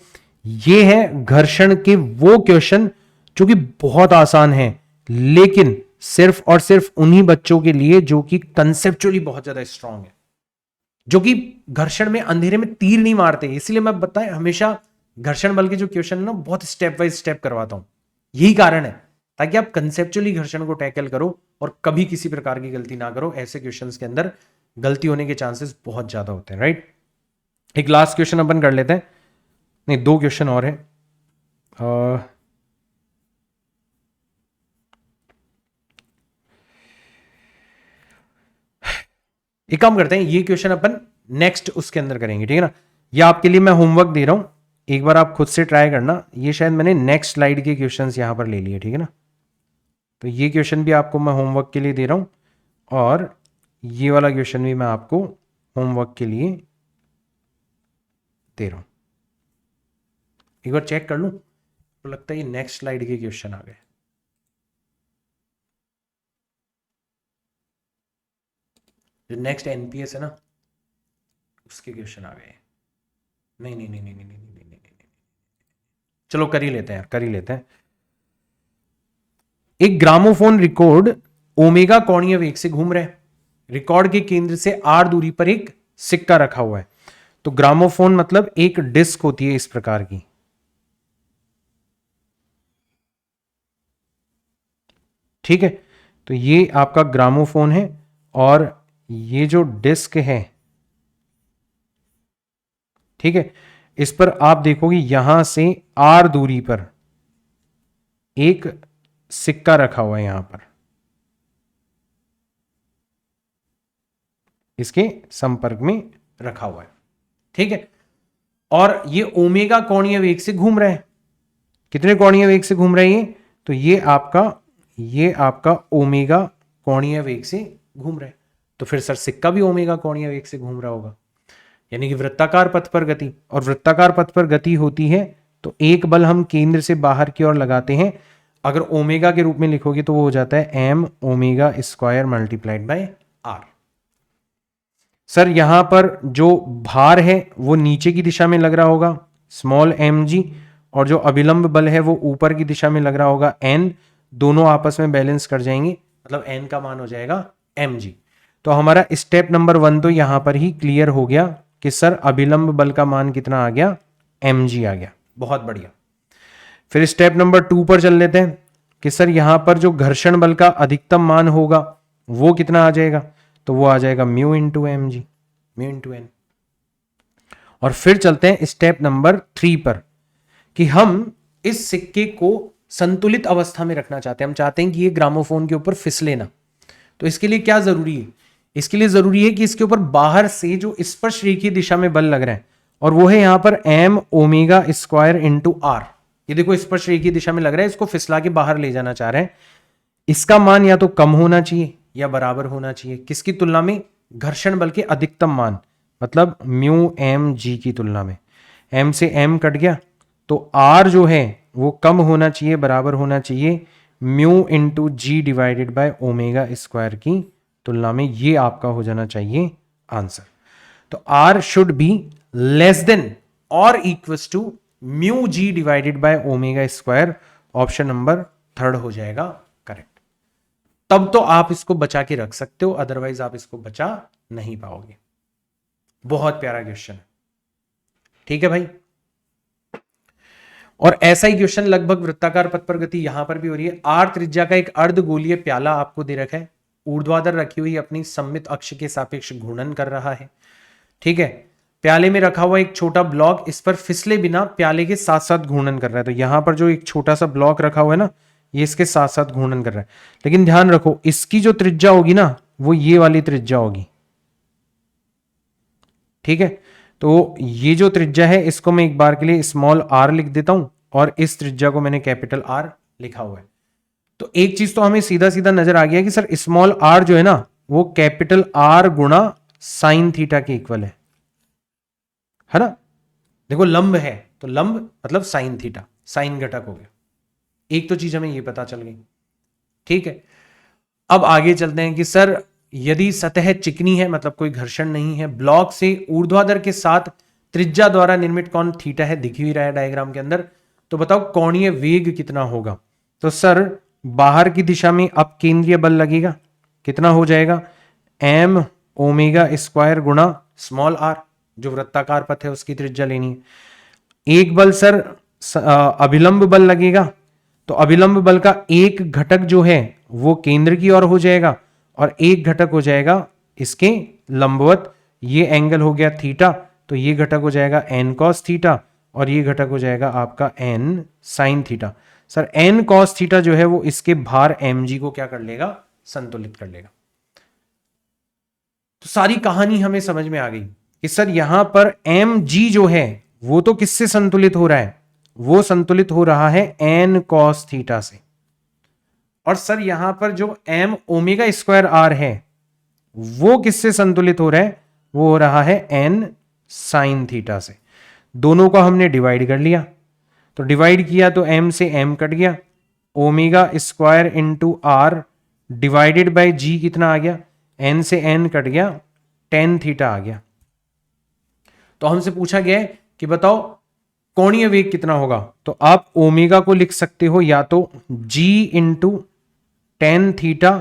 ये है घर्षण के वो क्वेश्चन जो कि बहुत आसान है, लेकिन सिर्फ और सिर्फ उन्हीं बच्चों के लिए जो कि कंसेप्चुअली बहुत ज्यादा स्ट्रांग है, जो कि घर्षण में अंधेरे में तीर नहीं मारते। इसलिए मैं बताएं हमेशा घर्षण बल के जो क्वेश्चन है ना बहुत स्टेप बाय स्टेप करवाता हूं, यही कारण है ताकि आप कंसेप्चुअली घर्षण को टैकल करो और कभी किसी प्रकार की गलती ना करो। ऐसे क्वेश्चंस के अंदर गलती होने के चांसेस बहुत ज्यादा होते हैं, राइट। एक लास्ट क्वेश्चन अपन कर लेते हैं, नहीं 2 क्वेश्चन और है। एक काम करते हैं, ये क्वेश्चन अपन नेक्स्ट उसके अंदर करेंगे, ठीक है ना। ये आपके लिए मैं होमवर्क दे रहा हूं, एक बार आप खुद से ट्राई करना। ये शायद मैंने नेक्स्ट स्लाइड के क्वेश्चंस यहां पर ले लिए, ठीक है ना। तो ये क्वेश्चन भी आपको मैं होमवर्क के लिए दे रहा हूं और ये वाला क्वेश्चन भी मैं आपको होमवर्क के लिए दे रहा हूं। एक बार चेक कर लूं, तो लगता है ये नेक्स्ट स्लाइड के क्वेश्चन आ गए। जो नेक्स्ट एनपीएस है ना उसके क्वेश्चन आ गए। नहीं नहीं नहीं नहीं नहीं नहीं नहीं नहीं नहीं, चलो कर ही लेते हैं यार, कर ही लेते हैं। एक ग्रामोफोन रिकॉर्ड ओमेगा कोणीय वेग से घूम रहा है। रिकॉर्ड के केंद्र से r दूरी पर एक सिक्का रखा हुआ है। तो ग्रामोफोन मतलब एक डिस्क होती है इस प्रकार की, ठीक है। तो ये आपका ग्रामोफोन है और ये जो डिस्क है, ठीक है, इस पर आप देखोगे यहां से r दूरी पर एक सिक्का रखा हुआ है, यहां पर इसके संपर्क में रखा हुआ है, ठीक है। और ये ओमेगा कोणीय वेग से घूम रहा है। कितने कोणीय वेग से घूम रहा है ये, तो ये आपका ओमेगा कोणीय वेग से घूम रहा है। तो फिर सर सिक्का भी ओमेगा कोणीय वेग से घूम रहा होगा, यानी कि वृत्ताकार पथ पर गति। और वृत्ताकार पथ पर गति होती है तो एक बल हम केंद्र से बाहर की ओर लगाते हैं। अगर ओमेगा के रूप में लिखोगे तो वो हो जाता है m omega square multiplied by r। Sir यहां पर जो भार है वो नीचे की दिशा में लग रहा होगा स्मॉल mg, और जो अभिलंब बल है वो ऊपर की दिशा में लग रहा होगा n। दोनों आपस में बैलेंस कर जाएंगे, मतलब n का मान हो जाएगा mg। तो हमारा स्टेप नंबर 1 तो यहां पर ही क्लियर हो गया कि सर अभिलंब बल का मान कितना आ गया, mg आ गया। बहुत बढ़िया। फिर स्टेप नंबर 2 पर चल लेते हैं कि सर यहां पर जो घर्षण बल का अधिकतम मान होगा वो कितना आ जाएगा, तो वो आ जाएगा mu into M G, mu into N. और फिर चलते हैं स्टेप नंबर 3 पर कि हम इस सिक्के को संतुलित अवस्था में रखना चाहते हैं। हम चाहते हैं कि ये ग्रामोफोन के ऊपर फिसले ना। तो इसके लिए क्या जरूरी है, इसके लिए जरूरी है कि इसके ऊपर बाहर से जो स्पर्श रेखीय दिशा में बल लग रहा है, और वो है यहां पर m omega square into r। ये देखो स्पर्श रेखीय दिशा में लग रहा है, इसको फिसला के बाहर ले जाना चाह रहे हैं। इसका मान या तो कम होना चाहिए या बराबर होना चाहिए, किसकी तुलना में, घर्षण बल के अधिकतम मान, मतलब म्यू एम जी की तुलना में। m से m कट गया तो r जो है वो कम होना चाहिए, बराबर होना चाहिए mu into G divided by omega square की तुलना में ये आपका हो जाना चाहिए आंसर। तो R should be less than और equals to mu g divided by omega square. Option number 3 हो जाएगा करेक्ट। तब तो आप इसको बचा के रख सकते हो, अदरवाइज आप इसको बचा नहीं पाओगे। बहुत प्यारा क्वेश्चन है, ठीक है भाई। और ऐसा ही क्वेश्चन लगभग वृत्ताकार पथ पर गति यहां पर भी हो रही है। आर त्रिज्या का एक अर्धगोलीय प्याला आपको दे रखा है, ऊर्ध्वाधर रखी हुई अपनी सममित अक्ष के सापेक्ष घूर्णन कर रहा है, ठीक है। प्याले में रखा हुआ एक छोटा ब्लॉक इस पर फिसले बिना प्याले के साथ साथ घूर्णन कर रहा है। तो यहां पर जो एक छोटा सा ब्लॉक रखा हुआ है ना, ये इसके साथ साथ घूर्णन कर रहा है। लेकिन ध्यान रखो, इसकी जो त्रिज्या होगी ना, वो ये वाली त्रिज्या होगी, ठीक है। तो ये जो त्रिज्या है इसको मैं एक बार के लिए स्मॉल r लिख देता हूं और इस त्रिज्या को मैंने कैपिटल R लिखा हुआ है। तो एक चीज तो हमें सीधा सीधा नजर आ गया कि सर स्मॉल r जो है ना वो कैपिटल R गुणा साइन थीटा के इक्वल है ना। देखो लंब है तो लंब मतलब साइन थीटा, साइन घटक हो गया। एक तो चीज हमें ये पता चल गई, ठीक है। अब आगे चलते हैं कि सर यदि सतह चिकनी है, मतलब कोई घर्षण नहीं है, ब्लॉक से ऊर्ध्वाधर के साथ त्रिज्या द्वारा निर्मित कोण थीटा है, दिख ही रहा है डायग्राम के अंदर, तो बताओ कोणीय वेग कितना होगा। तो सर बाहर की दिशा में अब केंद्रीय बल लगेगा, कितना हो जाएगा, m ओमेगा स्क्वायर गुणा स्मॉल r, जो वृत्ताकार पथ है उसकी त्रिज्या लेनी है। एक बल सर अभिलंब बल लगेगा, तो अभिलंब बल का एक घटक जो है वो केंद्र की ओर हो जाएगा और एक घटक हो जाएगा इसके लंबवत, ये एंगल हो गया थीटा, तो ये घटक हो जाएगा n cos थीटा और ये घटक हो जाएगा आपका n sin theta. Sir n cos theta जो है वो इसके भार mg को क्या कर लेगा, संतुलित कर लेगा। तो सारी कहानी हमें समझ में आ गई कि सर यहां पर mg जो है वो तो किससे संतुलित हो रहा है, वो संतुलित हो रहा है n cos थीटा से। और सर यहां पर जो m ओमेगा स्क्वायर r है वो किससे संतुलित हो रहा है, वो हो रहा है n sin थीटा से। दोनों को हमने डिवाइड कर लिया, तो डिवाइड किया तो m से m कट गया, omega square into r divided by g कितना आ गया, n से n कट गया, tan थीटा आ गया। तो हमसे पूछा गया है कि बताओ कोणीय वेग कितना होगा, तो आप ओमेगा को लिख सकते हो या तो g into tan theta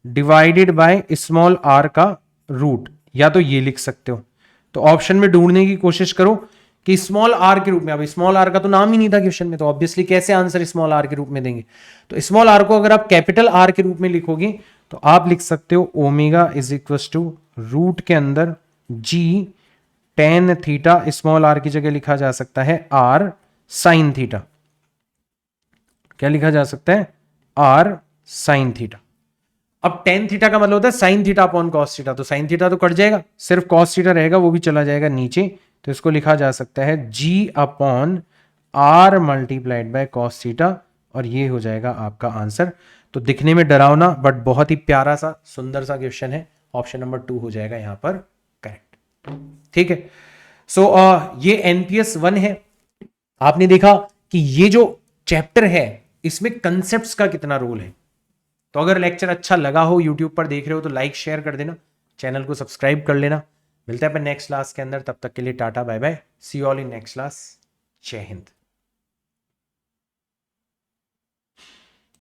divided by small r का रूट, या तो ये लिख सकते हो। तो ऑप्शन में ढूंढने की कोशिश करो कि स्मॉल r के रूप में, अब स्मॉल r का तो नाम ही नहीं था क्वेश्चन में, तो ऑब्वियसली कैसे आंसर स्मॉल r के रूप में देंगे। तो स्मॉल r को अगर आप कैपिटल R के रूप में लिखोगे तो आप लिख सकते हो omega is equal to root के अंदर g tan theta, small r की जगह लिखा जा सकता है r साइन थीटा। क्या लिखा जा सकता है, r साइन थीटा। अब टेन थीटा का मतलब होता है sine theta upon cos theta, तो साइन थीटा तो कट जाएगा, सिर्फ कॉस थीटा रहेगा, वो भी चला जाएगा नीचे। तो इसको लिखा जा सकता है g upon r multiplied by cos theta, और ये हो जाएगा आपका आंसर। तो दिखने में डरावना बट बहुत ही प्यारा सा सुंदर सा क्वेश्चन है। ऑप्शन नंबर 2 हो जाएगा यहां पर करेक्ट, ठीक है। सो ये NPS 1 है। आपने देखा कि ये जो चैप्टर है इसमें कंसेप्ट्स का कितना रोल है। तो अगर लेक्चर अच्छा लगा हो, यूट्यूब पर देख रहे हो तो लाइक शेयर कर देना, चैनल को सब्सक्राइब कर लेना। मिलते हैं अपन नेक्स्ट क्लास के अंदर, तब तक के लिए टाटा bye bye, see all in next class, Jai Hind.